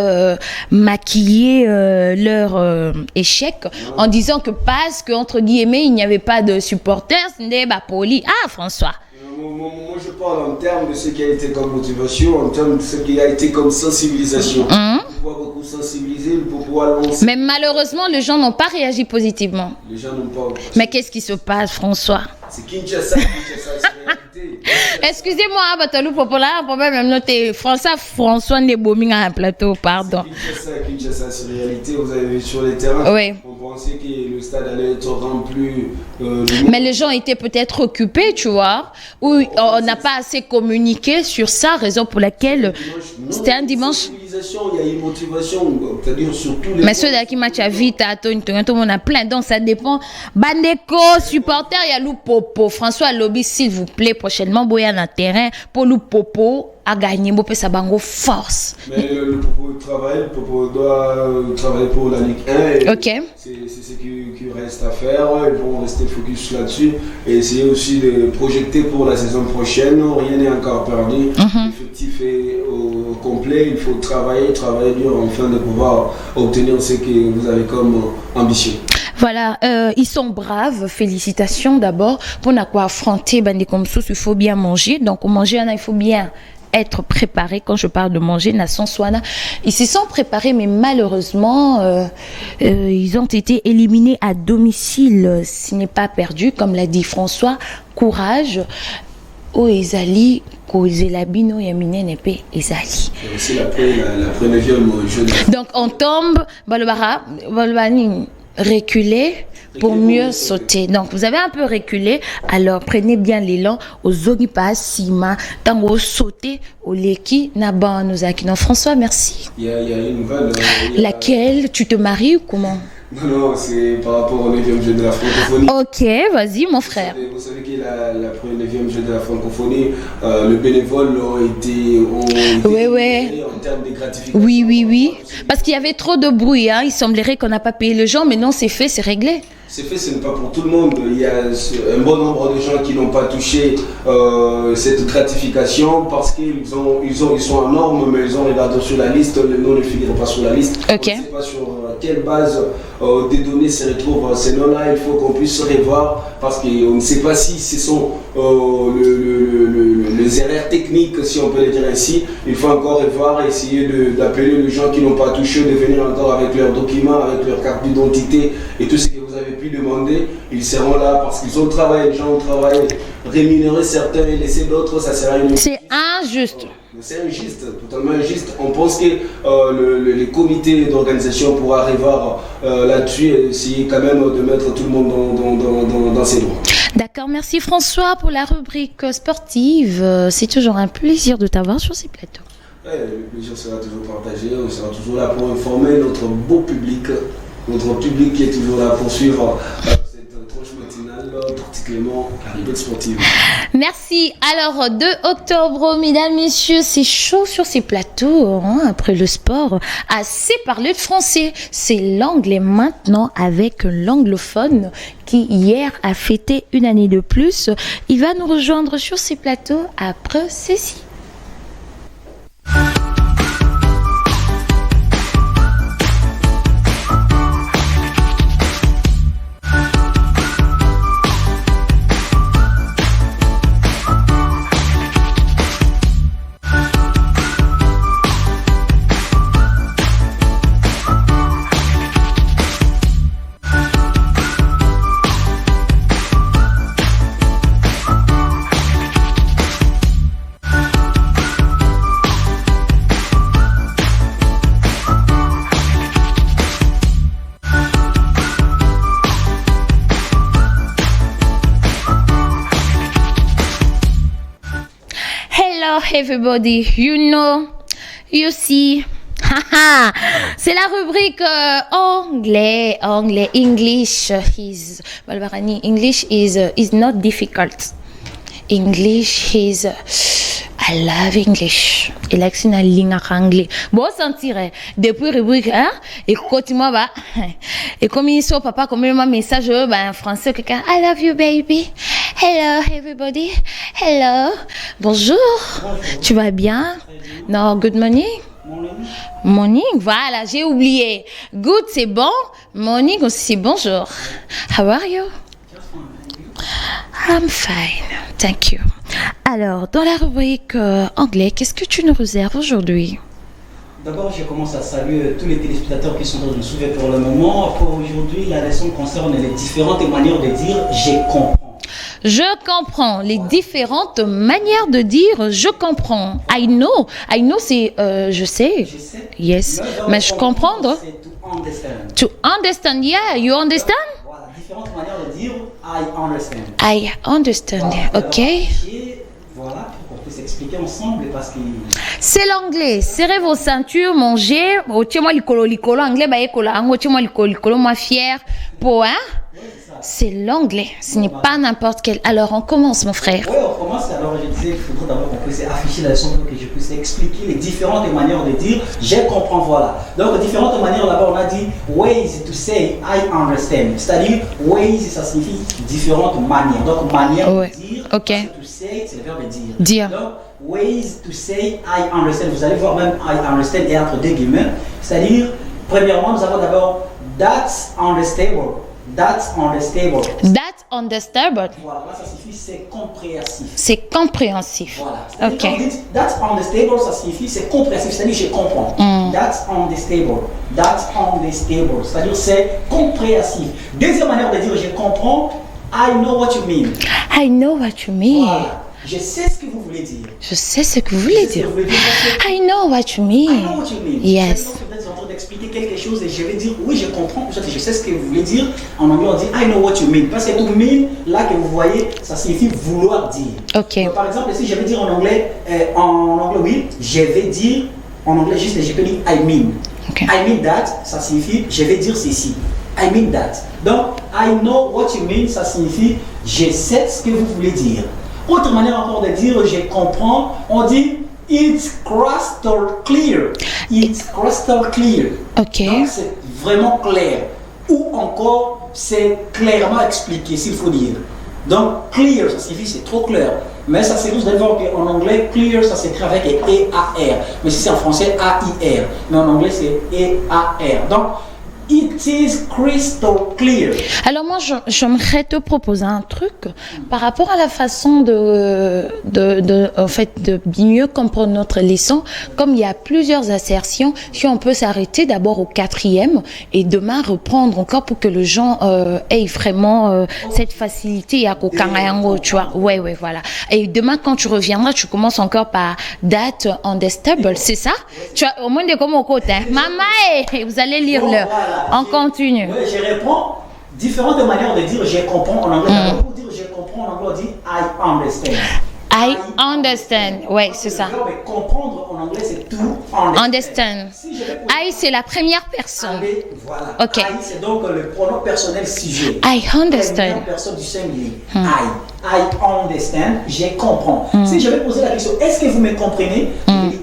maquiller leur échec en disant que parce qu'entre guillemets il n'y avait pas de supporters, c'était poli. Ah François. Moi, je parle en termes de ce qui a été comme motivation, en termes de ce qui a été comme sensibilisation. Pour pouvoir beaucoup sensibiliser, pour pouvoir lancer. Mais malheureusement, les gens n'ont pas réagi positivement. Les gens n'ont pas. Mais qu'est-ce qui se passe, François? C'est Kinshasa, c'est réalité. Excusez-moi, Batalou Popola, problème même noté François Neboming à un plateau, pardon. Kinshasa, c'est réalité. Vous avez vu sur les terrains. Oui. On pensait que le stade allait être rempli. Mais les gens étaient peut-être occupés, tu vois, ou on n'a pas assez communiqué sur ça, raison pour laquelle c'était un dimanche. Il y a une motivation, c'est-à-dire sur tous les. Mais ceux qui matchent à vite, tout le monde a plein, donc ça dépend. Bandeko, supporter, il y a Lupopo. François Lobby, s'il vous plaît, prochainement, boya dans le terrain pour Lupopo à gagner, pour ça bango force. Mais le Popo travaille, le Popo doit travailler pour la Ligue 1. Et ok. C'est ce qui reste à faire. Ils vont rester focus là-dessus et essayer aussi de projeter pour la saison prochaine. Rien n'est encore perdu. L'effectif est au complet. Il faut travailler dur afin de pouvoir obtenir ce que vous avez comme ambition. Voilà, ils sont braves, félicitations d'abord. Pour n'a quoi affronter bande comme ça, il faut bien manger. Donc manger, il faut bien être préparé. Quand je parle de manger, ils se sont préparés, mais malheureusement, ils ont été éliminés à domicile. Ce n'est pas perdu, comme l'a dit François. Courage. Oh, Ezali, Kozelabino, Yamine, Nepe, Ezali. C'est la première jeu. Donc on tombe, Balbara, reculer pour mieux sauter. Donc vous avez un peu reculé, alors prenez bien l'élan aux Zogipa Sima, tango sauter au Leki Naban Nozaki. Non, François, merci. Il y a une nouvelle. Laquelle tu te maries ou comment? Non, c'est par rapport au 9e jeu de la francophonie. Ok, vas-y mon frère. Vous savez qu'il y a la première 9e jeu de la francophonie, le bénévole ont été en termes de gratification. Oui. Parce qu'il y avait trop de bruit, hein. Il semblerait qu'on n'a pas payé le gens, mais non, c'est fait, c'est réglé. C'est fait, ce n'est pas pour tout le monde. Il y a un bon nombre de gens qui n'ont pas touché cette gratification parce qu'ils sont en norme, mais ils ont regardé sur la liste, le nom ne figure pas sur la liste. Okay. On ne sait pas sur quelle base des données se retrouvent ces noms-là. Il faut qu'on puisse revoir parce qu'on ne sait pas si ce sont les erreurs techniques, si on peut le dire ainsi. Il faut encore revoir, essayer d'appeler les gens qui n'ont pas touché, de venir encore avec leurs documents, avec leur carte d'identité et tout ce que vous avez pu demander. Ils seront là parce qu'ils ont travaillé, les gens ont travaillé, rémunérer certains et laisser d'autres, ça sera une... C'est injuste. C'est injuste, totalement injuste. On pense que les comités d'organisation pourront arriver là-dessus et essayer quand même de mettre tout le monde dans ses droits. D'accord, merci François pour la rubrique sportive. C'est toujours un plaisir de t'avoir sur ces plateaux. Le plaisir sera toujours partagé, on sera toujours là pour informer notre beau public, notre public qui est toujours là pour suivre cette tranche matinale, particulièrement la rubrique sportive. Merci. Alors, 2 octobre, mesdames, messieurs, c'est chaud sur ces plateaux, hein, après le sport. Assez parlé de français. C'est l'anglais maintenant avec l'anglophone qui hier a fêté une année de plus. Il va nous rejoindre sur ces plateaux après ceci. Everybody, you know, you see. C'est la rubrique anglais. English is Balbarani. English is not difficult. English is I love English. Et là, c'est une ligne anglais. Bon, sentirait depuis rubrique, hein? Et continue va. Et comme il soit papa, comme il m'a message, ben français, quelqu'un. I love you, baby. Hello, everybody. Hello. Bonjour. Tu vas bien? Non, good morning. Morning, voilà, j'ai oublié. Good, c'est bon. Morning aussi, c'est bonjour. How are you? I'm fine, thank you. Alors, dans la rubrique anglais, qu'est-ce que tu nous réserves aujourd'hui? D'abord, je commence à saluer tous les téléspectateurs qui sont dans le sujet pour le moment. Pour aujourd'hui, la leçon concerne les différentes manières de dire « je comprends ». Je comprends. Les différentes manières de dire je comprends. I know. I know, c'est je sais. Je sais. Yes. Mais je comprends. C'est to understand. To understand. Yeah. You understand? Voilà, différentes manières de dire I understand. I understand. Voilà, OK. Voilà, pour qu'on puisse expliquer ensemble parce que... C'est l'anglais. Serrez vos ceintures, mangez. Tiens-moi l'icolo. Anglais, bah, tiens-moi l'icolo. Moi, fier. Pour, hein? C'est l'anglais, ce n'est pas n'importe quel. Alors on commence, mon frère. Oui, on commence. Alors je disais, il faudrait d'abord qu'on puisse afficher la leçon pour que je puisse expliquer les différentes manières de dire je comprends, voilà. Donc différentes manières, d'abord on a dit ways to say I understand. C'est-à-dire ways, ça signifie différentes manières. Donc manière de dire, ok. To say, c'est le verbe dire. Dire. Donc ways to say I understand. Vous allez voir même I understand et entre deux guillemets. C'est-à-dire, premièrement, nous avons d'abord that's understandable. That's understandable. That's understandable. Voilà, là, ça signifie c'est compréhensif. C'est compréhensif. Voilà. Ok. Quand on dit that's understandable, ça signifie c'est compréhensif, c'est-à-dire je comprends. That's understandable. That's understandable, c'est-à-dire c'est compréhensif. Deuxième manière de dire je comprends, I know what you mean. I know what you mean. Voilà. Je sais ce que vous voulez dire. Je sais ce que vous voulez dire. I know what you mean. I know what you mean. Yes. Vous êtes en train d'expliquer quelque chose et je vais dire oui, je comprends. Je sais ce que vous voulez dire. En anglais, on dit I know what you mean. Parce que tout mean, là que vous voyez, ça signifie vouloir dire. Ok. Donc, par exemple, si je vais dire en anglais, oui, je vais dire en anglais juste, je peux dire I mean. Okay. I mean that, ça signifie je vais dire ceci. I mean that. Donc, I know what you mean, ça signifie je sais ce que vous voulez dire. Autre manière encore de dire je comprends, on dit it's crystal clear. It's crystal clear. Ok. Donc c'est vraiment clair. Ou encore c'est clairement expliqué, s'il faut dire. Donc, clear, ça signifie c'est trop clair. Mais ça c'est vous allez voir qu'en anglais, clear, ça s'écrit avec E-A-R. Mais si c'est en français, A-I-R. Mais en anglais, c'est E-A-R. Donc, it is crystal clear. Alors moi, j'aimerais te proposer un truc par rapport à la façon en fait, de mieux comprendre notre leçon. Comme il y a plusieurs assertions, si on peut s'arrêter d'abord au 4e et demain reprendre encore pour que les gens aient vraiment cette facilité à Kokangayango, tu vois. Ouais, voilà. Et demain, quand tu reviendras, tu commences encore par that understandable, c'est ça? Tu vois, au moins de comme au côté, hein. Maman, vous allez lire Bon, le. voilà. On continue. Oui, je réponds différentes manières de dire je comprends en anglais. Pour dire je comprends en anglais, on dit I understand. I understand. Ouais, c'est ça. Le verbe comprendre en anglais, c'est to understand. Understand. Si je vais poser- I, c'est la première personne. Allez, voilà. Ok. I, c'est donc le pronom personnel sujet. I understand. Première personne du singulier. I understand. Je comprends. Si je vais poser la question, est-ce que vous me comprenez?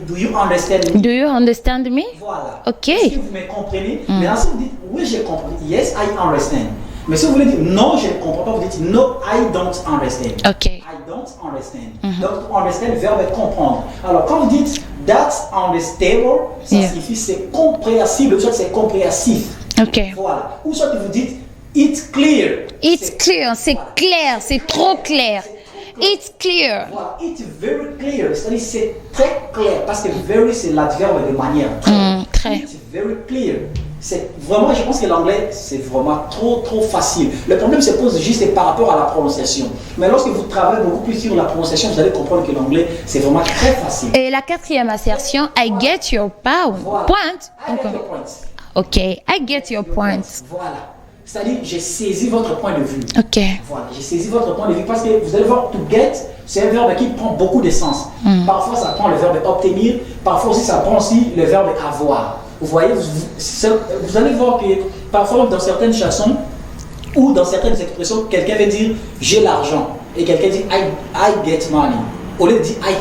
Do you understand me? Do you understand me? Voilà. Ok. Est-ce que vous me comprenez? Maintenant, si vous dites oui, je comprends. Yes, I understand. Mais si vous voulez dire non, je ne comprends pas, vous dites no, I don't understand. Ok. I don't understand. Donc, to understand, verbe est comprendre. Alors, quand vous dites that's understandable, ça Yeah. signifie c'est compréhensible, soit c'est compréhensif. Ok. Voilà. Ou soit vous dites it's clear. It's clear. C'est clair. C'est trop clair. It's clear. Voilà. It's very clear. C'est-à-dire c'est très clair. Parce que very, c'est l'adverbe de manière. Très. It's very clear. C'est vraiment, je pense que l'anglais, c'est vraiment trop facile. Le problème se pose juste par rapport à la prononciation. Mais lorsque vous travaillez beaucoup plus sur la prononciation, vous allez comprendre que l'anglais, c'est vraiment très facile. Et la 4e assertion, I get your point. Voilà. I get your point. Ok. I get your point. Voilà. C'est-à-dire, j'ai saisi votre point de vue. Ok. Voilà, j'ai saisi votre point de vue parce que vous allez voir, to get, c'est un verbe qui prend beaucoup de sens. Parfois, ça prend le verbe obtenir, parfois aussi, ça prend aussi le verbe avoir. Vous voyez, vous allez voir que parfois, dans certaines chansons ou dans certaines expressions, quelqu'un veut dire j'ai l'argent et quelqu'un dit I get money. Au lieu de dire I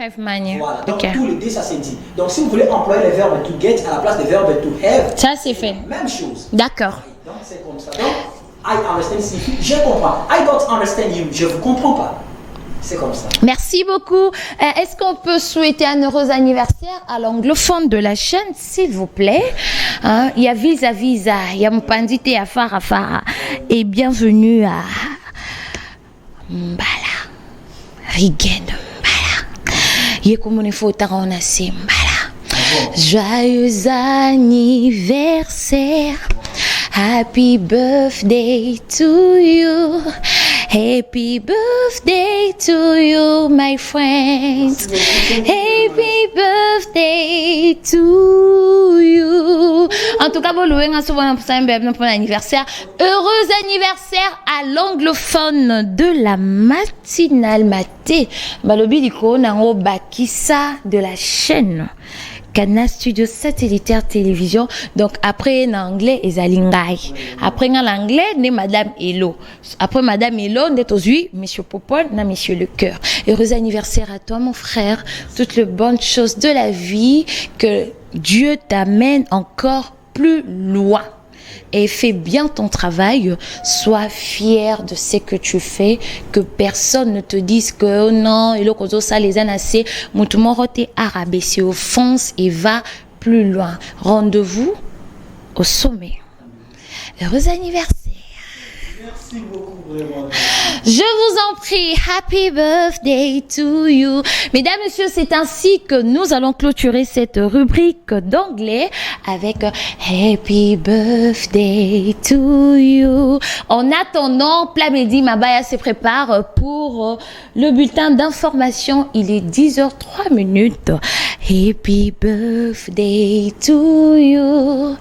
have money. Voilà, donc Ok. tous les deux, ça c'est dit. Donc, si vous voulez employer le verbe to get à la place du verbe to have, Ça, c'est fait. même chose. D'accord. Donc c'est comme ça. Donc, I understand signifie je comprends. I don't understand you, je ne vous comprends pas. C'est comme ça. Merci beaucoup. Est-ce qu'on peut souhaiter un heureux anniversaire à l'anglophone de la chaîne, s'il vous plaît? Hein, il y a Visa, il y a Mpandite à Fara. Et bienvenue à Mbala. Rigen Mbala. Yekumune Fotarona c'est Mbala. Joyeux anniversaire. Happy birthday to you. Happy birthday to you, my friends. Happy birthday to you. En tout cas, pour un anniversaire. Heureux anniversaire à l'anglophone de la matinale maté. Balobi Liko Nango Bakissa de la chaîne. Canal Studio Satellitaire Télévision. Donc après en anglais Ezalingai. Après en anglais né Madame Hello. Après Madame Hello n'est aujourd'hui Monsieur Popol na Monsieur Le Cœur. Heureux anniversaire à toi mon frère. Toutes les bonnes choses de la vie. Que Dieu t'amène encore plus loin. Et fais bien ton travail, sois fier de ce que tu fais, que personne ne te dise que oh non, et le ça les anacés, mutumorote arabaissé au fond et va plus loin. Rendez-vous au sommet. Heureux anniversaire. Merci beaucoup, vraiment. Je vous en prie, happy birthday to you. Mesdames, messieurs, c'est ainsi que nous allons clôturer cette rubrique d'anglais avec happy birthday to you. En attendant, Plamedi Mabaya se prépare pour le bulletin d'information. Il est 10h03. Happy birthday to you.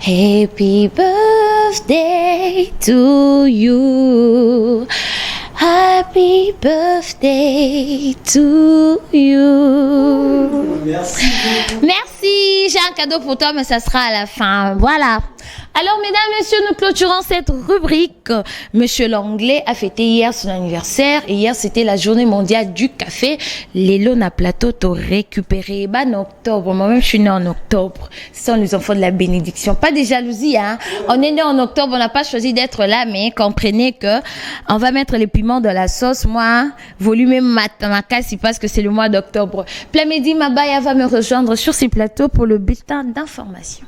Happy birthday to you. Happy birthday to you. Merci beaucoup. Merci. Merci. J'ai un cadeau pour toi, mais ça sera à la fin. Voilà. Alors, mesdames, messieurs, nous clôturons cette rubrique. Monsieur Langlais a fêté hier son anniversaire. Et hier, c'était la journée mondiale du café. Les Lona Plateau t'ont récupéré. En octobre. Moi-même, je suis née en octobre. Ce sont les enfants de la bénédiction. Pas de jalousie, hein. On est né en octobre. On n'a pas choisi d'être là, mais comprenez que on va mettre les piments dans la sauce. Moi, volume ma casse, parce que c'est le mois d'octobre. Plamedi Mabaya va me rejoindre sur ces plateaux pour le bulletin d'information.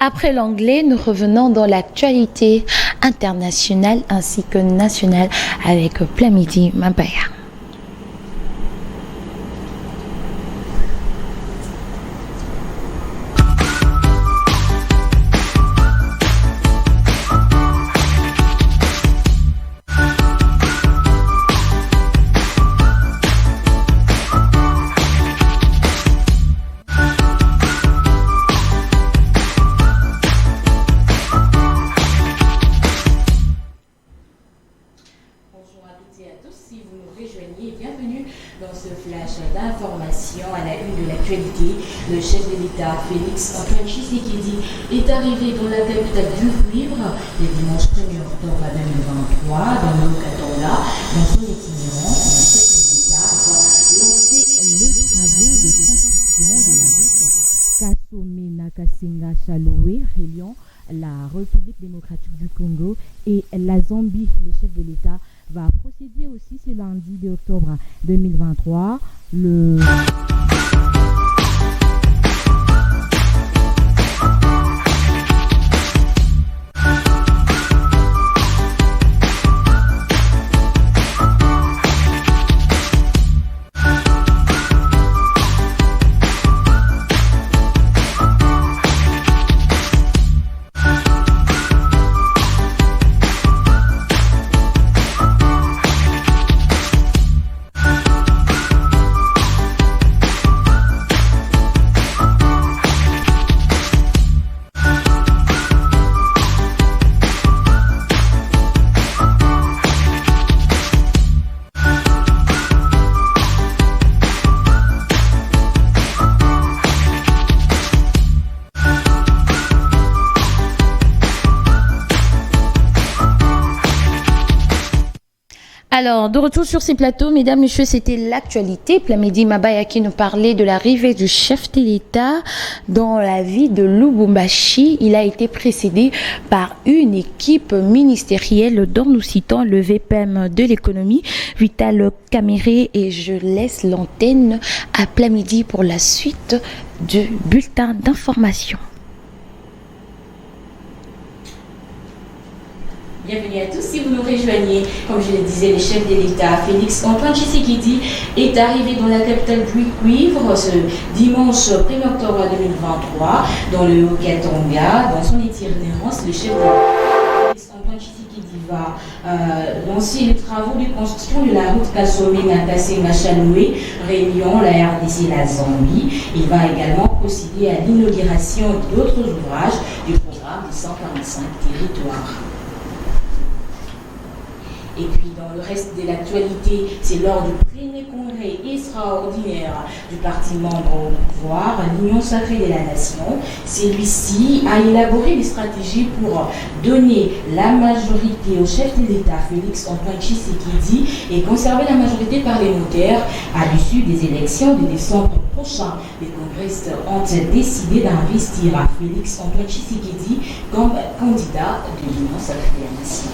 Après l'anglais, nous revenons dans l'actualité internationale ainsi que nationale avec Plamedi Mabaya. Le chef de l'État, Félix Antoine Tshisekedi, est arrivé dans la capitale du cuivre le dimanche 1er octobre 2023 dans le Katanga. Dans son itinérance, le chef de l'État va lancer les travaux de construction de la route Kasome-Nakasenga-Chaloé, reliant la République démocratique du Congo et la Zambie. Le chef de l'État va procéder aussi ce lundi 2 octobre 2023. Alors, de retour sur ces plateaux, mesdames, messieurs, c'était l'actualité. Plamedi Mabaya qui nous parlait de l'arrivée du chef de l'État dans la ville de Lubumbashi. Il a été précédé par une équipe ministérielle dont nous citons le VPM de l'économie, Vital Caméré, et je laisse l'antenne à Plamedi pour la suite du bulletin d'information. Bienvenue à tous si vous nous rejoignez. Comme je le disais, le chef de l'État, Félix Antoine Tshisekedi, est arrivé dans la capitale du cuivre ce dimanche 1er octobre 2023 dans le Haut-Katanga. Dans son itinérance, le chef de l'État, Félix Antoine Tshisekedi, va lancer les travaux de construction de la route Kasome-Nakasenga-Chaloé, reliant la RDC et la Zambie. Il va également procéder à l'inauguration d'autres ouvrages du programme de 145 territoires. Et puis dans le reste de l'actualité, c'est lors du premier congrès extraordinaire du parti membre au pouvoir, l'Union sacrée de la nation. Celui-ci a élaboré des stratégies pour donner la majorité au chef de l'État, Félix Antoine Tshisekedi, et conserver la majorité parlementaire à l'issue des élections de décembre prochain. Les congressistes ont décidé d'investir à Félix Antoine Tshisekedi comme candidat de l'Union sacrée de la nation.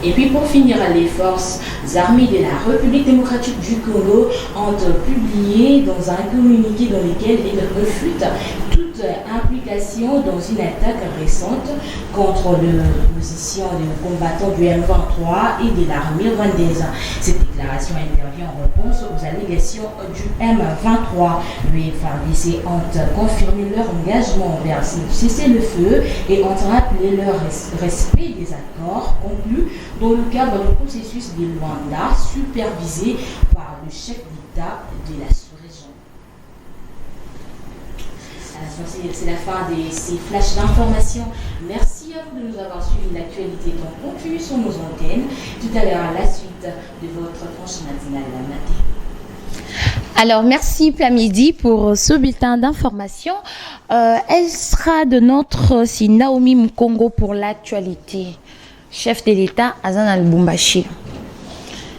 Et puis pour finir, les forces armées de la République démocratique du Congo ont publié dans un communiqué dans lequel elles refutent toute implication dans une attaque récente contre les positions des combattants du M23 et de l'armée rwandaise. Cette déclaration intervient en réponse aux allégations du M23. Le FARDC ont confirmé leur engagement envers ce cessez-le-feu et ont rappelé leur respect des accords conclus dans le cadre du processus de Luanda supervisé par le chef d'État de la sous-région. C'est la fin de ces flashs d'information. Merci à vous de nous avoir suivi. L'actualité donc continue sur nos antennes. Tout à l'heure, à la suite de votre tranche matinale la matin. Alors, merci Plamidi pour ce bulletin d'information. Elle sera de notre Naomi Mukongo pour l'actualité. Chef de l'État, Azan al-Bumbashi.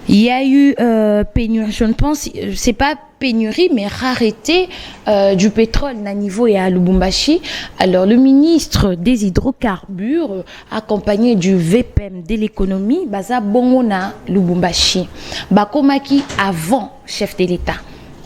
Il y a eu pénurie, je ne pense, c'est pas pénurie, mais rareté du pétrole à niveau et à Lubumbashi. Alors, le ministre des hydrocarbures, accompagné du VPM de l'économie, Baza Bongona Lubumbashi. Bakomaki avant chef de l'État.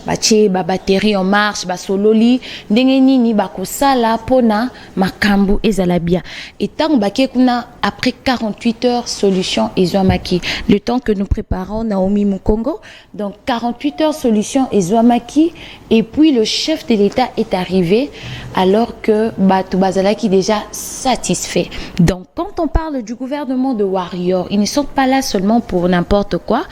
Bache ba batterie en marche ba sololi ndenge nini bakosala pona makambu ezalabia et tant baké kuna après 48 heures solution ezwamaki le temps que nous préparons Naomi Mukongo donc 48 heures solution ezwamaki et puis le chef de l'État est arrivé alors que Batu Bazalaki déjà satisfait. Donc quand on parle du gouvernement de Warrior, ils ne sont pas là seulement pour n'importe quoi.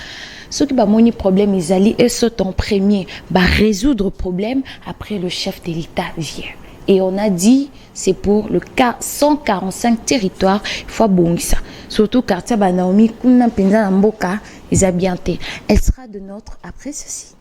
Ceux qui ont problème, ils allaient et sautent en premier, résoudre le problème. Après, le chef de l'État vient. Et on a dit, c'est pour le cas 145 territoires, il faut bon ça. Surtout quartier Naomi, Kuna Penza Mboka, ils ont bien été. Elle sera de notre après ceci.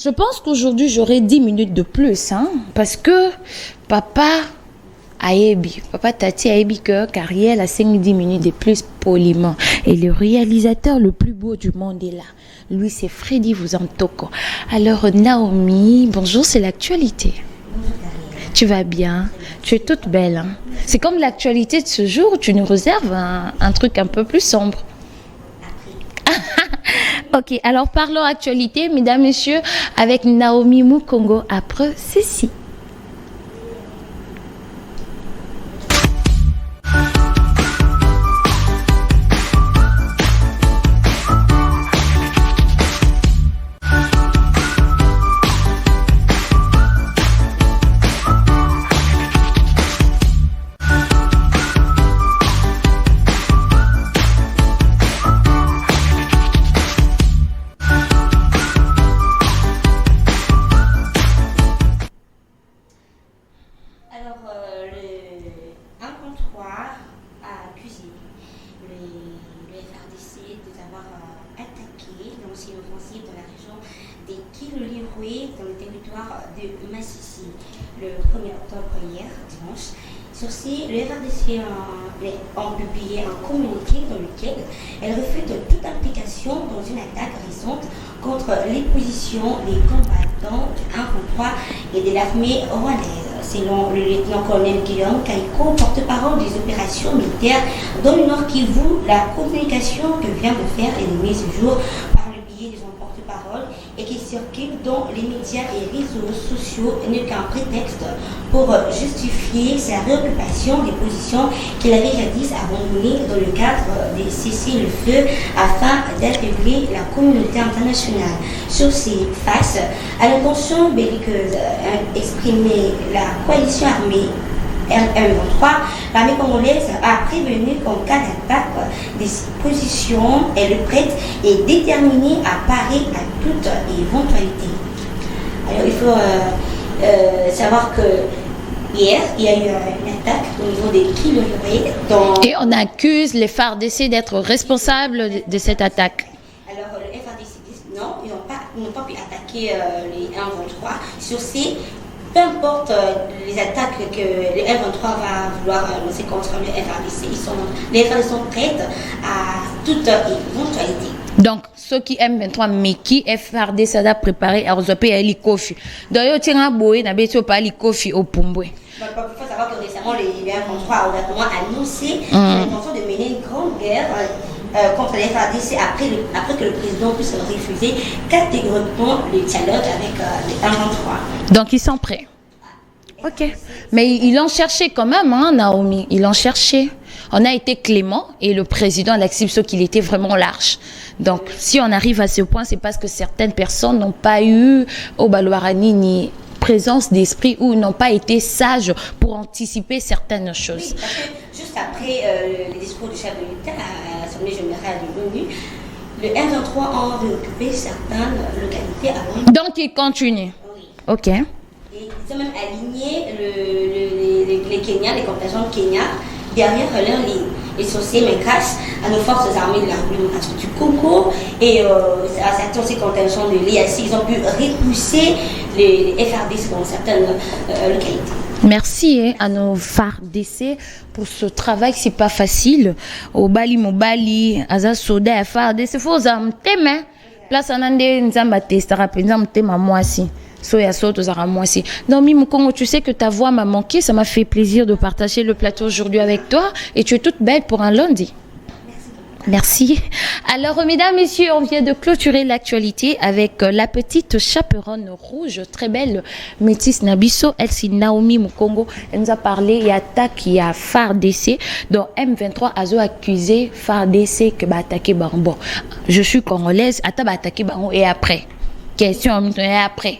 Je pense qu'aujourd'hui, j'aurai 10 minutes de plus, parce que papa Tati Aebi que Cariel a 5-10 minutes de plus poliment. Et le réalisateur le plus beau du monde est là. Lui, c'est Freddy Vuzantoko. Alors, Naomi, bonjour, c'est l'actualité. Bonjour, Cariel. Tu vas bien? Tu es toute belle. C'est comme l'actualité de ce jour, tu nous réserves un truc un peu plus sombre. Ok, alors parlons actualité, mesdames, messieurs, avec Naomi Mukongo après ceci. ont publié un communiqué dans lequel elle refute toute implication dans une attaque récente contre les positions des combattants du 1-3 et de l'armée rwandaise. Selon le lieutenant-colonel Guillaume Kaiko, porte-parole des opérations militaires dans le Nord Kivu, la communication que vient de faire l'ennemi ce jour par le biais de son porte-parole et qui circule dans les médias et réseaux sociaux n'est qu'un prétexte pour justifier sa réoccupation des positions qu'il avait jadis abandonnées dans le cadre des cessez-le-feu afin d'affaiblir la communauté internationale. Sur ces faces à l'intention belliqueuse exprimée, la coalition armée M23, l'armée congolaise a prévenu qu'en cas d'attaque, des positions, elle est prête et déterminée à parer à toute éventualité. Alors il faut savoir que hier, il y a eu une attaque au niveau des Kiloluré. Et on accuse les FARDC d'être responsables de cette attaque. Alors le FARDC dit non, ils n'ont pas pu attaquer les M23. Sur ces, peu importe les attaques que le M23 va vouloir lancer contre le FARDC, les FARDC sont prêts à toute éventualité. Donc, ceux qui aiment 23, mais qui FRD ça doit préparer à rezoper à l'ikofi. Donc, il y a un boé, n'a pas l'ikofi au Pumbwe. Il faut savoir que récemment, les M23 ont annoncé l'intention de mener une grande guerre contre les FARDC après que le président puisse refuser catégoriquement le dialogue avec les M23. Donc, ils sont prêts. Ok. Mais ils l'ont cherché quand même, hein, Naomi. Ils l'ont cherché. On a été clément et le président a accepté qu'il était vraiment large. Donc, si on arrive à ce point, c'est parce que certaines personnes n'ont pas eu au Balouarani ni présence d'esprit ou n'ont pas été sages pour anticiper certaines choses. Oui, parce que juste après le discours du chef de l'État à l'Assemblée générale de l'ONU, le M23 a réoccupé certaines localités avant. Donc, il continue. Oui. Ok. Et ils ont même aligné les Kenyans, les contingents de Kenya, derrière leur ligne. Et ceci met grâce à nos forces armées de la République du Congo et à certains aussi contingents de l'IAC, ils ont pu repousser les FARDC dans certaines localités. Merci à nos FARDC pour ce travail, c'est pas facile. Au Bali Mobali, Aza Soda, FARDC, faut t'aimer. Place en ande nzamba testara penza mtema mwasi. Soya soto zara mwasi. Non, Mimi Congo, tu sais que ta voix m'a manqué, ça m'a fait plaisir de partager le plateau aujourd'hui avec toi et tu es toute belle pour un lundi. Merci. Alors, mesdames, messieurs, on vient de clôturer l'actualité avec la petite chaperonne rouge, très belle, métisse Nabiso. Elle, c'est Naomi Mukongo. Elle nous a parlé, il y a attaque, il y a FARDC. Donc, M23 a accusé FARDC que va attaquer Baron. Bon, je suis congolaise, va attaquer Baron et après. Question, et après.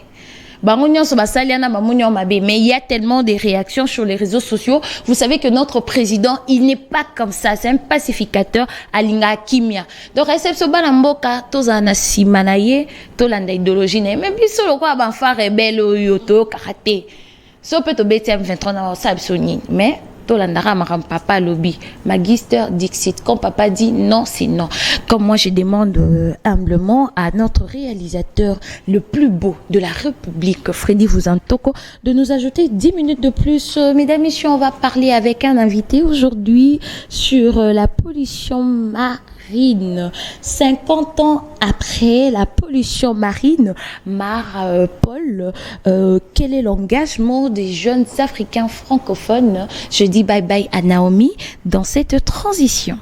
Mais il y a tellement de réactions sur les réseaux sociaux. Vous savez que notre président, il n'est pas comme ça. C'est un pacificateur à l'inga kimia. Donc, réception balamboka, tozana simanaye, tolanda idéologie, mais biso le quoi ban fa rebelle yoto karaté. So peut to BTM 23 na sa bisoni, mais tolandara maram papa lobby. Magister Dixit, quand papa dit non, c'est non. Comme moi, je demande humblement à notre réalisateur le plus beau de la République, Freddy Vuzantoko, de nous ajouter 10 minutes de plus. Mesdames et messieurs, on va parler avec un invité aujourd'hui sur la pollution marine. 50 ans après la pollution marine, Paul, quel est l'engagement des jeunes Africains francophones? Je dis bye bye à Naomi dans cette transition.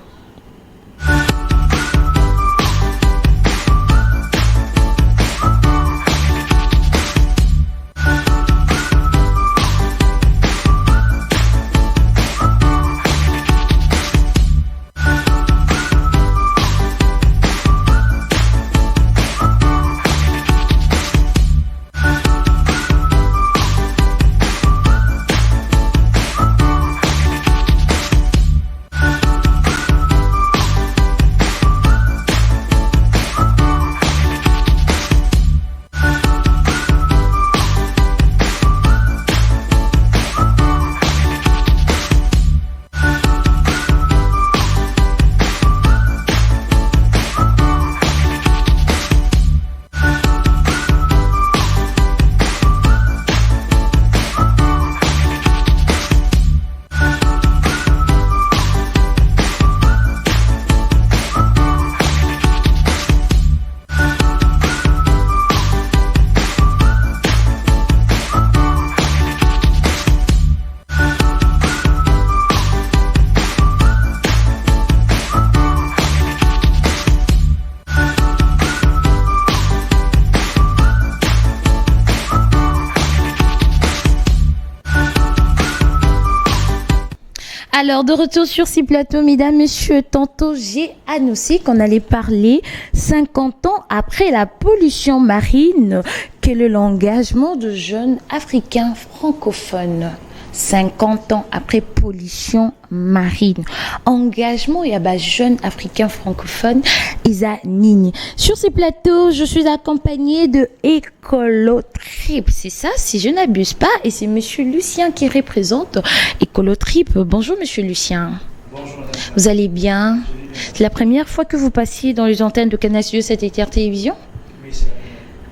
Alors, de retour sur ces plateaux, mesdames, messieurs, tantôt j'ai annoncé qu'on allait parler 50 ans après la pollution marine. Quel est l'engagement de jeunes Africains francophones? 50 ans après pollution marine. Engagement et à jeunes africains francophones, Isa Nini. Sur ces plateaux, je suis accompagnée de Écolotrip. C'est ça, si je n'abuse pas. Et c'est Monsieur Lucien qui représente Écolotrip. Bonjour Monsieur Lucien. Bonjour madame. Vous allez bien? C'est la première fois que vous passiez dans les antennes de Canal Studio 7 Terre Télévision? Oui, c'est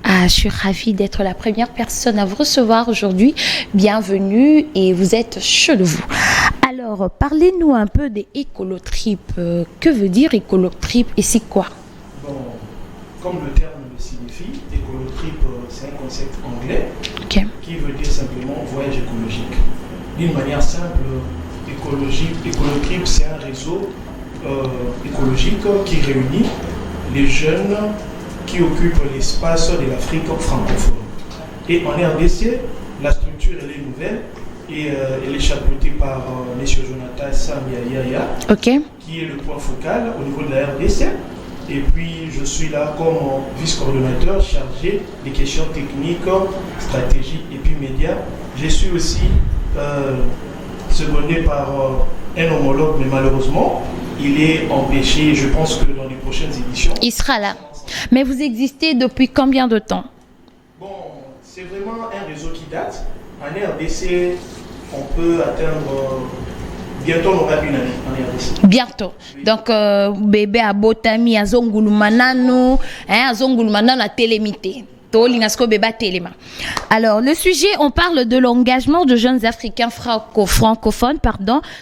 Ah, je suis ravie d'être la première personne à vous recevoir aujourd'hui. Bienvenue et vous êtes chez vous. Alors, parlez-nous un peu des Écolotrip. Que veut dire Écolotrip et c'est quoi? bon, comme le terme le signifie, Écolotrip, c'est un concept anglais qui veut dire simplement voyage écologique. D'une manière simple, Écolotrip, c'est un réseau écologique qui réunit les jeunes qui occupent l'espace de l'Afrique francophone. Et en RDC, la structure elle est nouvelle et elle est chapeautée par M. Jonathan Samia, qui est le point focal au niveau de la RDC. Et puis je suis là comme vice-coordonnateur chargé des questions techniques, stratégiques et puis médias. Je suis aussi secondé par un homologue, mais malheureusement, il est empêché. Je pense que dans les prochaines éditions, il sera là. Mais vous existez depuis combien de temps? Bon, c'est vraiment un réseau qui date. En RDC, on peut atteindre... Bientôt, on aura une année en RDC. Bientôt. Oui. Donc, bébé à Botami, à Zongulumanano, à Zongulumanano, à Télémité. Alors, le sujet, on parle de l'engagement de jeunes Africains francophones,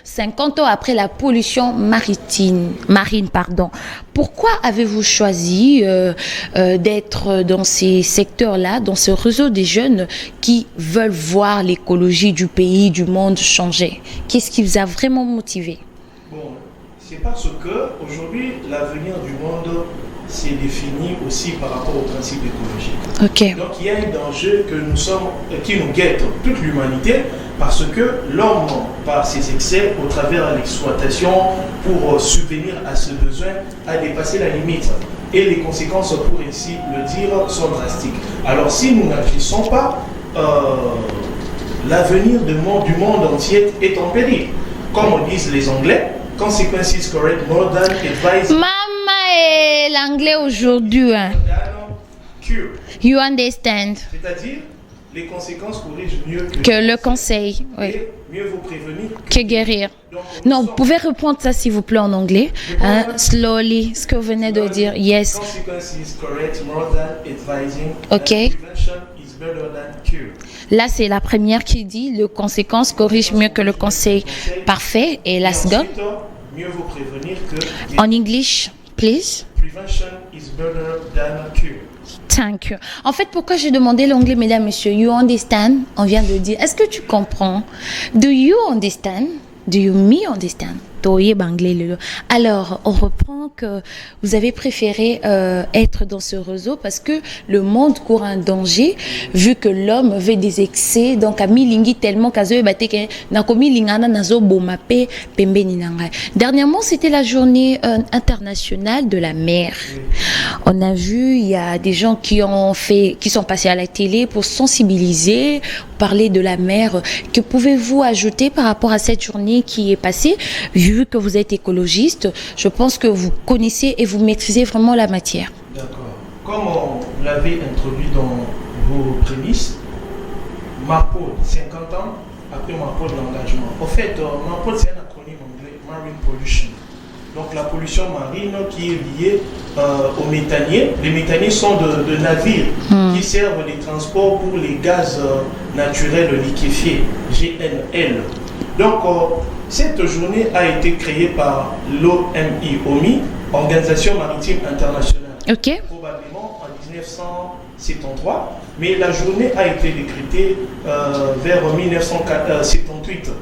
50 ans après la pollution marine. Pourquoi avez-vous choisi d'être dans ces secteurs-là, dans ce réseau des jeunes qui veulent voir l'écologie du pays, du monde changer? Qu'est-ce qui vous a vraiment motivé? Bon, c'est parce que aujourd'hui, l'avenir du monde c'est défini aussi par rapport au principe écologique. Donc il y a un danger qui nous guette toute l'humanité parce que l'homme, par ses excès, au travers de l'exploitation, pour subvenir à ce besoin, a dépassé la limite. Et les conséquences, pour ainsi le dire, sont drastiques. Alors si nous n'agissons pas, l'avenir du monde entier est en péril. Comme disent les Anglais, consequences correct more than advice. Et l'anglais aujourd'hui, hein. You understand? C'est-à-dire, les conséquences corrigent mieux que le conseil. Oui. Mieux vous prévenir que guérir. Donc, non, vous pouvez reprendre ça s'il vous plaît en anglais. Slowly, ce que vous venez de dire. Yes. Consequences correct more than advising. Prevention is better than cure. Là, c'est la première qui dit le conséquence corrige mieux que le conseil. Parfait. Et la seconde? Mieux vous prévenir que. En English, please. Prevention is better than cure. Thank you. En fait, pourquoi j'ai demandé l'anglais, mesdames, messieurs? You understand? On vient de dire. Est-ce que tu comprends? Do you understand? Do you me understand? Alors, on reprend que vous avez préféré être dans ce réseau parce que le monde court un danger vu que l'homme veut des excès. Donc, à milingi tellement dernièrement, c'était la journée internationale de la mer. On a vu, il y a des gens qui sont passés à la télé pour sensibiliser, parler de la mer. Que pouvez-vous ajouter par rapport à cette journée qui est passée? Vu que vous êtes écologiste, je pense que vous connaissez et vous maîtrisez vraiment la matière. D'accord. Comme on l'avait introduit dans vos prémices, MAPOL, 50 ans après MAPOL l'engagement. En fait, MAPOL c'est un acronyme anglais, Marine Pollution. Donc la pollution marine qui est liée aux méthaniers. Les méthaniers sont de navires qui servent les transports pour les gaz naturels liquéfiés, GNL. Donc cette journée a été créée par l'OMI, Organisation Maritime Internationale. Probablement en 1973, mais la journée a été décrétée vers 1978.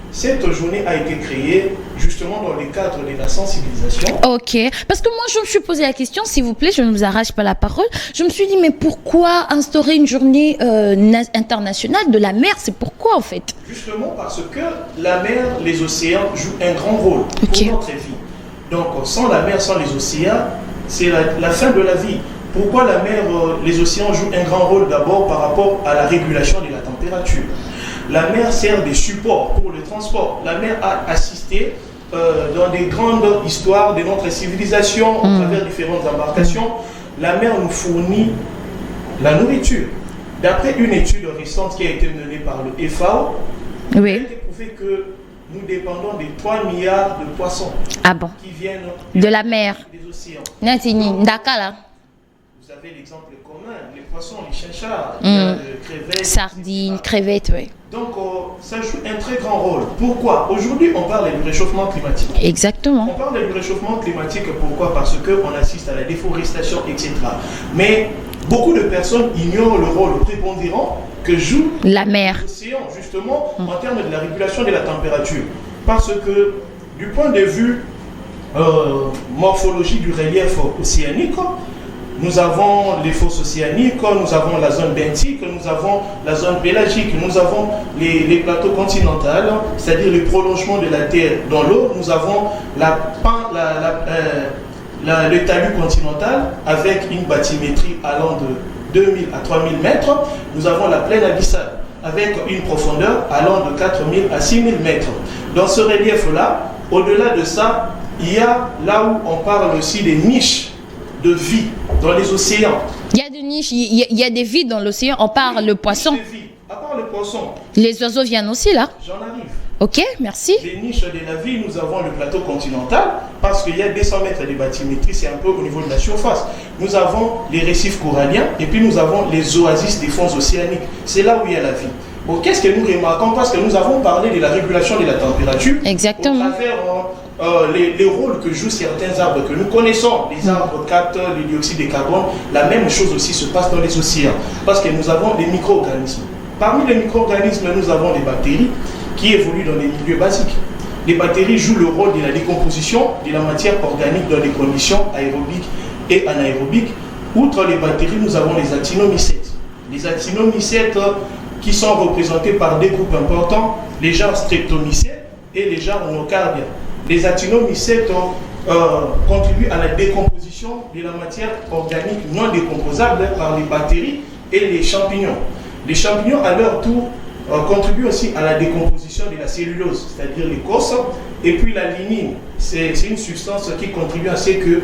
Cette journée a été créée justement dans le cadre de la sensibilisation. Ok, parce que moi je me suis posé la question, s'il vous plaît, je ne vous arrache pas la parole. Je me suis dit, mais pourquoi instaurer une journée internationale de la mer? C'est pourquoi en fait? Justement parce que la mer, les océans jouent un grand rôle pour notre vie. Donc sans la mer, sans les océans, c'est la fin de la vie. Pourquoi la mer, les océans jouent un grand rôle? D'abord par rapport à la régulation de la température. La mer sert de support pour le transport. La mer a assisté dans des grandes histoires de notre civilisation, à travers différentes embarcations. La mer nous fournit la nourriture. D'après une étude récente qui a été menée par le FAO, il a été prouvé que nous dépendons des 3 milliards de poissons qui viennent de la mer, des océans. Vous avez l'exemple commun, les poissons, les chinchards, les crevettes, sardines, crevettes, oui. Donc ça joue un très grand rôle. Pourquoi? Aujourd'hui, on parle du réchauffement climatique. Exactement. On parle du réchauffement climatique, pourquoi? Parce qu'on assiste à la déforestation, etc. Mais beaucoup de personnes ignorent le rôle prépondérant que joue la mer, l'océan, justement, en termes de la régulation de la température. Parce que, du point de vue morphologie du relief océanique, nous avons les fosses océaniques, nous avons la zone benthique, nous avons la zone pélagique, nous avons les plateaux continentaux, c'est-à-dire le prolongement de la Terre dans l'eau, nous avons le talus continental avec une bathymétrie allant de 2000 à 3000 mètres, nous avons la plaine abyssale avec une profondeur allant de 4000 à 6000 mètres. Dans ce relief-là, au-delà de ça, il y a là où on parle aussi des niches de vie dans les océans. Il y a des niches, il y a des vies dans l'océan. On parle le poisson. À part le poisson. Les oiseaux viennent aussi là. J'en arrive. Ok, merci. Les niches de la vie, nous avons le plateau continental parce qu'il y a 200 mètres de bathymétrie, c'est un peu au niveau de la surface. Nous avons les récifs coralliens et puis nous avons les oasis des fonds océaniques. C'est là où il y a la vie. Bon, qu'est-ce que nous remarquons? Parce que nous avons parlé de la régulation de la température. Exactement. Au travers les rôles que jouent certains arbres que nous connaissons. Les arbres captent le dioxyde de carbone. La même chose aussi se passe dans les océans. Parce que nous avons des micro-organismes. Parmi les micro-organismes, nous avons les bactéries qui évoluent dans les milieux basiques. Les bactéries jouent le rôle de la décomposition de la matière organique dans des conditions aérobiques et anaérobiques. Outre les bactéries, nous avons les actinomycètes. Les actinomycètes qui sont représentés par des groupes importants, les genres streptomycètes et les genres nocardia. Les actinomycètes contribuent à la décomposition de la matière organique non décomposable par les bactéries et les champignons. Les champignons, à leur tour, contribuent aussi à la décomposition de la cellulose, c'est-à-dire l'écorce, et puis la lignine. C'est une substance qui contribue à ce que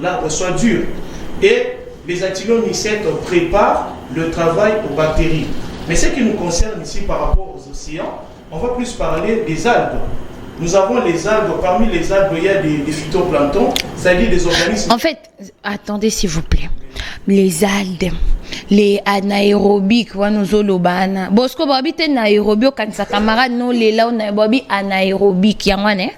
l'arbre soit dur. Et les actinomycètes préparent le travail aux bactéries. Mais ce qui nous concerne ici par rapport aux océans, on va plus parler des algues. Nous avons les algues, parmi les algues, il y a des phytoplanctons, c'est-à-dire des organismes... En fait, attendez s'il vous plaît. Les algues, les anaérobiques, wanuzolobana. Bosco babi te naérobio quand sa camarade no les là on a babi anaérobique yangwane.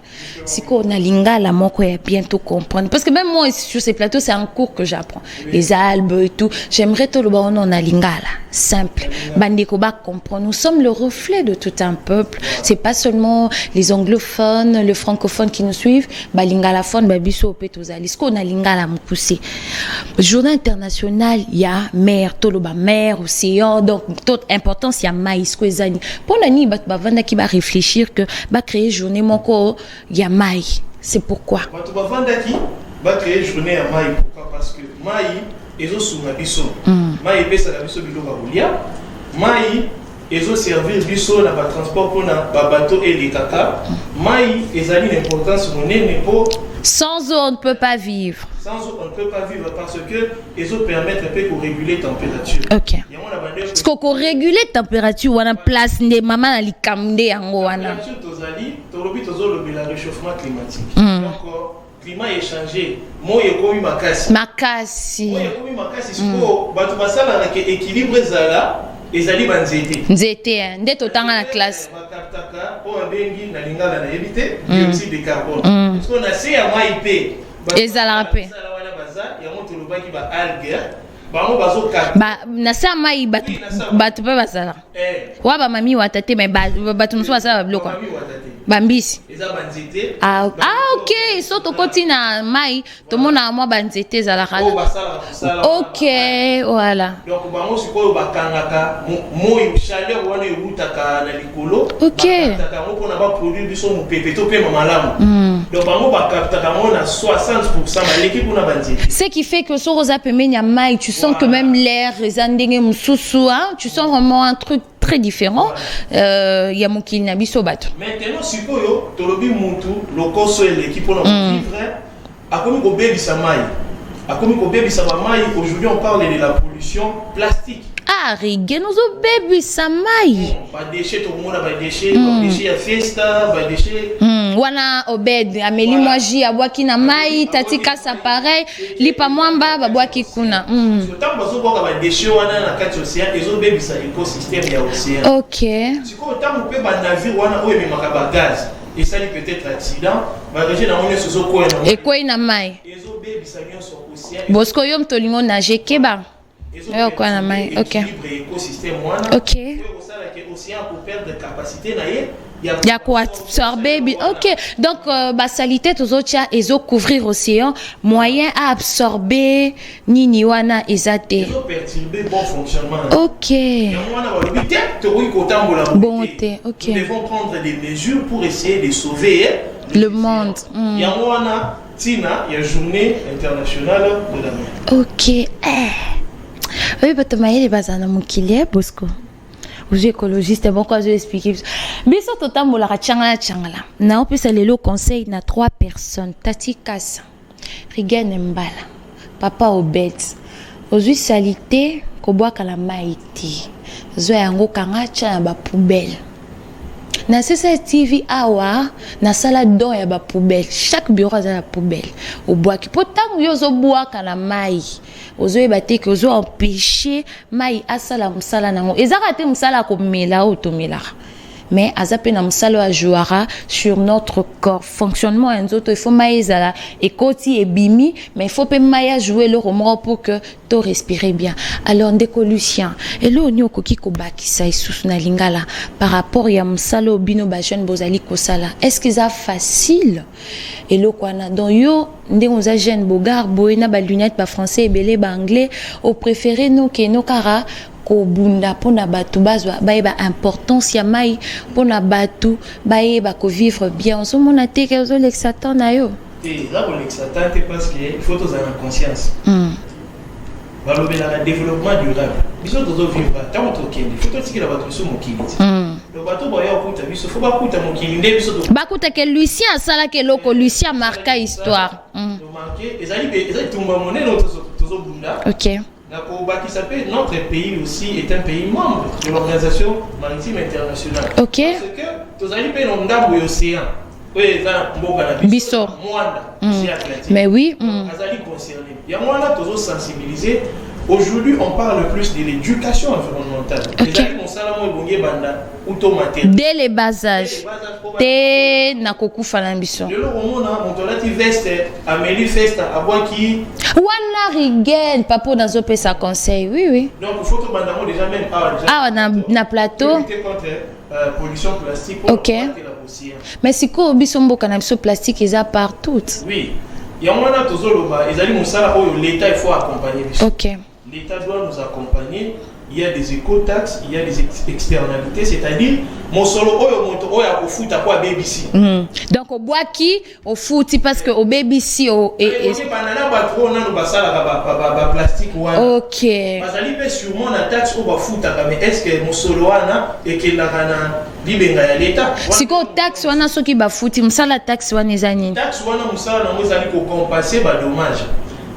Siko na lingala moko ya bientôt comprendre parce que même moi sur ces plateaux c'est un cours que j'apprends. Les algues et tout. J'aimerais tout le ba on a lingala simple. Bandeko ba comprendre. Nous sommes le reflet de tout un peuple. C'est pas seulement les anglophones, les francophones qui nous suivent. Ba lingala phone ba biso petozali. Siko na lingala mukuse. Journée internationale, il y a mer, toloba mer, océan, donc toute importance, il y a maïs, kwezani. Pour l'année, bavanda qui va réfléchir que va créer journée moko, il y a maïs. C'est pourquoi. Bavanda qui va créer journée à maïs. Pourquoi? Parce que maïs, ils ont sous biso. Maïs pèse la biso bilo babulia. Maïs, ils ont servi biso dans le transport pour le bateau et les caca. Maïs, ils ont une importance pour. Sans eau, on ne peut pas vivre. Sans eau, on ne peut pas vivre parce que les eaux permettent un peu de réguler la température. Ok. Parce qu'on régule la température, on a place de maman à l'icamde en Goana. La température, le réchauffement climatique. Donc, le climat est changé. Moi, il y a comme makasi. Makasi. Moi, il y a comme makasi. Si vous avez un équilibre, les ali banzete. Nzete, ndé totanga na classe. Bakataka, po abengi na lingala na yebite, dioxyde de carbone. Parce qu'on a c'est à maïpé. Ezala rapé. Ça la wana baza, ya monto lobaki ba algue. Ba mo bazo kat. Ba na sa mai batu pe basala. Wa ba mami wa tate mais batu muso basala bloko. Bambisi. Eza banzete. Ah OK, so to kotina mai to mona mo banzete ezala kala. Oh basala. OK, voilà. Donc ba mo sikoyo bakangaka moyi chaleur wana ebutaka na likolo. OK. Bakataka mo pona ba produire biso mo pepe to pe mamalamu. Donc ba mo bakataka mo na 60% ma l'équipe na banzete. Ce qui fait que so rosa pemenya mai, tu sens que même l'air ezandenge mususu, hein, tu sens vraiment un truc très différent. Il y a mokili na biso bato. Maintenant, sikoyo, tolobi muntu, lokoso l'équipe pour vivre, a comme ko baby samai. A comme ko baby samai, aujourd'hui on parle de la pollution plastique. Ah, Rigen, nous avons baby samai. Pas déchets, tout le monde a pas déchets, pas déchets à Fiesta, pas déchets. Wana Obed, Amélie Moaji, Abwaki na mai, Tatika sa pareil, Lipa Mwamba, Babwaki kuna. Tant bazo boka ba déchets wana na kati océan, ezo baby sa écosystème ya océan. OK. Siko tant on peut ba navire wana oyo me makaba gaz. Et ça lui peut-être accident, va réger dans mon soso ko na. Et quoi na mai? Ezo baby sa nyo sur océan. Bosco yom tolingo na jekeba. Eh quoi na mai? OK. OK. Il y a quoi absorber? OK. Donc basalité tous autres ezo couvrir l'océan, moyen à absorber nini wana ezate. Perturber bon fonctionnement. OK. Bonté. OK. Nous devons prendre des mesures pour essayer de sauver le monde. Il y a wana tina, il y a journée internationale de la mer. OK. Oui, mais tu m'as dit que tu as un Bosco. Vous êtes écologiste, bon, quand je vais expliquer. Mais ça, tout le temps, on a plus aller le conseil na 3 personnes. Tati Kassa, Rigen Mbala, Papa Obed. Aujourd'hui, salité, Koboa Kalamaïti. Zoé Ango Kangacha, na poubelle. Na CCTV awa na sala don ya ba poubelle, chaque bureau a la poubelle au bois qui pourtant yo zo bois kana mai ozo ebate que ozo empêcher mai asala musala nango ezaka te musala ko mela otomela mais azape na musala a jouera sur notre corps fonctionnement enzoto il faut maïzala et koti et bimi mais il faut pas maïa jouer le roman pour que to respirer bien alors ndeko Lucien et là on yokoki ko bakisa isusu na lingala par rapport ya musala obino ba jeune bozali ko sala est-ce que ça facile et lo kwana donc yo ndeko za jeune bogar boina ba lunettes ba français belé ba anglais au préféré no ke no kara ko bunda pona batu bazwa baeba importance ya mai pona batu baeba ko vivre bien on se mona te ke zo l'exatan na yo et là pour l'exatan te parce que il faut tous avoir conscience balobe la développement durable biso tozo vivre tant to kende faut tous ki la batu so mokili le bateau boya okuta biso faut ba kuta mokili nde biso to ba kuta ke Lucien sala ke loko Lucien marqué histoire to marqué ezali tumba monene tozo bunda OK. Notre pays aussi est un pays membre de l'Organisation maritime internationale. OK. Parce que tous les pays ont un océan. Bisso. Mais oui. Il y a moins là tous sensibilisés. Aujourd'hui, on parle plus de l'éducation environnementale. Dès les bas âges. Dès nakoku falambiso. De l'eau, on a dit veste, Amélie Festa, Abouaki. Wana Rigen, papa dans un sa conseil. Oui, oui. Donc, il faut que nous déjà même on a plateau. Lutter contre pollution plastique. OK. Mais si quoi bisombo cannabis plastique ils a partout. Oui. Il y a un moment où l'État il faut accompagner. OK. L'État doit nous accompagner. Il y a des éco-taxes, il y a des externalités, c'est-à-dire mon solo oyo ko foot à quoi BBC. Donc au bois qui au foot parce que au BBC au et banana ba trop na no basala ba plastique wana. OK. Bazali pe sûrement na taxe au ba foot mais est-ce que mon solo wana et que la kana libenga ya l'État. Siko taxe wana soki ba foot musala taxe wana ezani. Taxe wana musala na ngozali ko compenser ba dommage.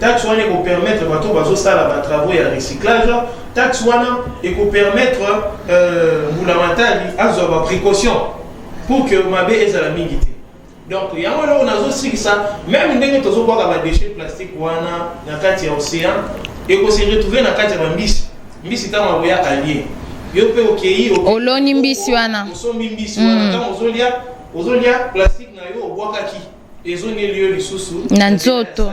Taxe wana ko permettre bato bazo sala ba travaux ya recyclage. Taxe wana et ko permettre mulamatali azo précaution pour que mabe ezala mingité. Donc il y a on a aussi ça même ndenge tozo kwa ba déchets plastiques wana na kati ya océan et ko se retrouver na kati ya mbisi tama boya allié. Yo pe okei oloni mbisi wana. Osombi mbisi wana kama ozolia plastique na yo obwakaki ezoni lieu lisusu na nzoto.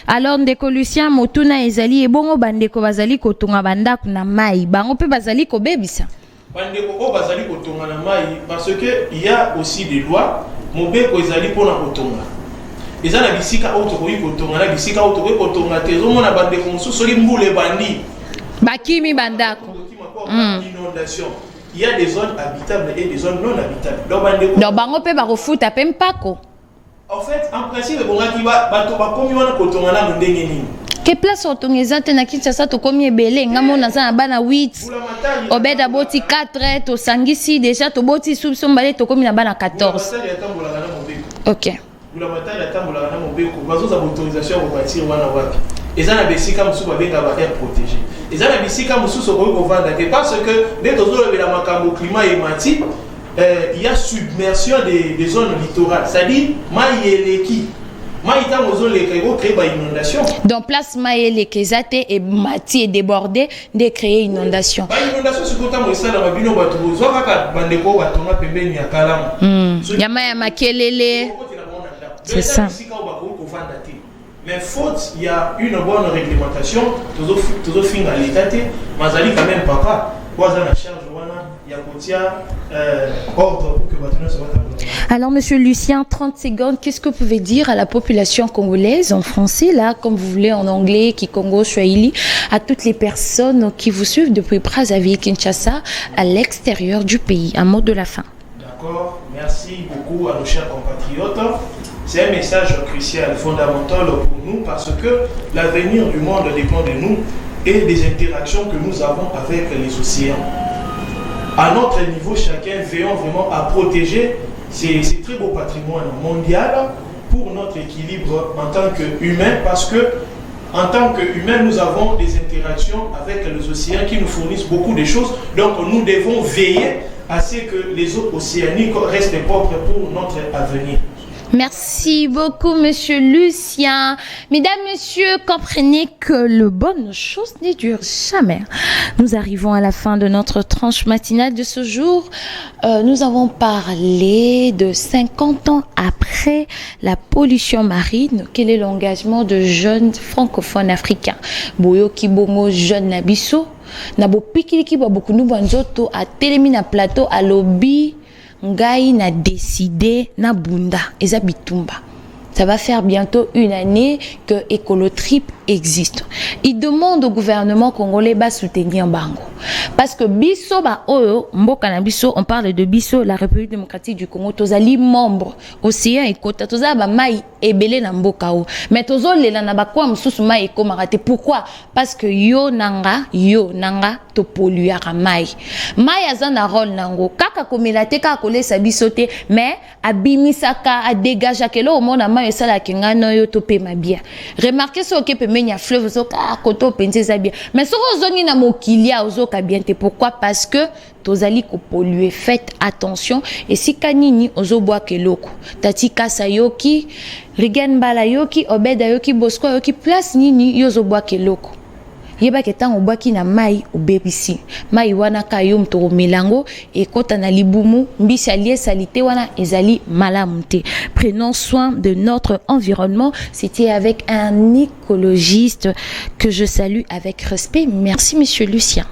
Alors ndeko Lucien motuna ezali ebongo bandeko bazali kotonga bandako na mai bango pe bazali ko bebisa bandeko o bazali kotonga na mai parce que il y a aussi des lois mobeko ezali pona kotonga ezana bisika auto ko kotonga na bisika auto ko kotonga te zo mona bandeko mususu li mbule bandi bakimi bandako inondation il y a des zones habitables et des zones non habitables donc bandeko donc bango pe ba refuta pe mpako. En fait, en principe, on a qui va komi wana kotonga na ndenge nini. Que place otongeza te na Kinshasa to komi ebele ngamo na za bana 8 obeda boti 4 to sangisi déjà to boti subso mbale to komi na bana 14. OK. La matali atambola na mobeko bazo za autorisation ko bâtir wana wapi. Eza na bisika musu ba benga ba air protégé. Eza na bisika musu so ko vanda te parce que dès tozo le la makambo climat et mati il y a submersion des zones littorales. C'est-à-dire maïeleki donc place Maëlle Kezate et Mati est débordé de créer une inondation. Yama ya makelele. C'est ça. Mais faute, il y a une bonne réglementation. Toujours fin à l'état, Mazali quand même papa. Alors, Monsieur Lucien, 30 secondes, qu'est-ce que vous pouvez dire à la population congolaise en français, là, comme vous voulez, en anglais, Kikongo, Swahili, à toutes les personnes qui vous suivent depuis Brazzaville, Kinshasa, à l'extérieur du pays? Un mot de la fin. D'accord, merci beaucoup à nos chers compatriotes. C'est un message crucial, fondamental pour nous, parce que l'avenir du monde dépend de nous et des interactions que nous avons avec les océans. À notre niveau, chacun veillons vraiment à protéger ces très beaux patrimoines mondial pour notre équilibre en tant qu'humains, parce que en tant qu'humains, nous avons des interactions avec les océans qui nous fournissent beaucoup de choses. Donc nous devons veiller à ce que les eaux océaniques restent propres pour notre avenir. Merci beaucoup, Monsieur Lucien. Mesdames, Messieurs, comprenez que le bonne chose ne dure jamais. Nous arrivons à la fin de notre tranche matinale de ce jour. Nous avons parlé de 50 ans après la pollution marine. Quel est l'engagement de jeunes francophones africains? Boyo Kibongo, jeune Nabiso. Nabo Pikiliki, beaucoup nous banzoto, à Télémina Plateau, à Lobby. Ngai n'a décidé na bunda eza bitumba. Ça va faire bientôt une année que Ecolotrip existe. Il demande au gouvernement congolais de soutenir Bango. Parce que biso ba oyo mboka na biso, on parle de biso, la République démocratique du Congo, tozali membre océan et kota toza ba mai ebele na mboka o. Mais tozo lela na ba kwa msusu mai ekomaka. Pourquoi? Parce que yo nanga to polluera mai. Mai azana rôle nango kaka komela te kaka kolesa biso te, mais abimisaka a dégage kelo au monde mai esala kingano yo to pema bien. Remarquez ce que peut menya fleuve zo ka koto penseza bien. Mais so ozongi na mokilia ozo ka bien te. Pourquoi? Parce que tozali ko polluer. Faites attention et si kanini ozo boa keloko. Tati kasa yoki, Rigen bala yoki, Obeda yoki, Bosco yoki, place nini yozo boa keloko. Yeba ketan obaki na mai obebisi mai wana kayum to milango et kota na libumu mbisi alie salite wana ezali malamute. Prenons soin de notre environnement. C'était avec un écologiste que je salue avec respect. Merci Monsieur Lucien.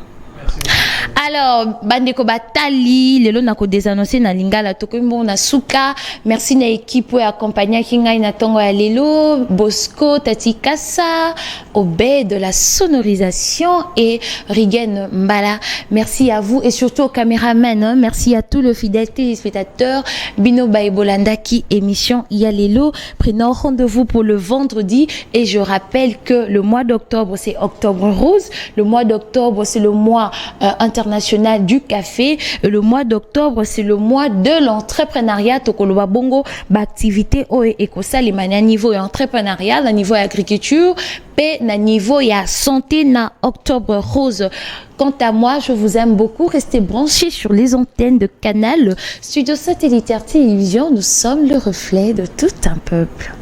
Alors, bandeko batali, lelo nako désannoncer na lingala tokombo na suka. Merci na équipe pour accompagner kingai na tongo ya lelo, Bosco, Tati Kassa, Obed de la sonorisation et Rigen Mbala. Merci à vous et surtout aux caméramans. Hein. Merci à tous les fidèles téléspectateurs. Bino Baebolandaki, émission Yalelo. Prenons rendez-vous pour le vendredi et je rappelle que le mois d'octobre c'est Octobre Rose. Le mois d'octobre c'est le mois international du café. Le mois d'octobre, c'est le mois de l'entrepreneuriat. Tokoloba bongo, activité et à niveau entrepreneuriat, à niveau agriculture, et à niveau santé, na Octobre Rose. Quant à moi, je vous aime beaucoup. Restez branchés sur les antennes de Canal Studio Satellitaire Télévision. Nous sommes le reflet de tout un peuple.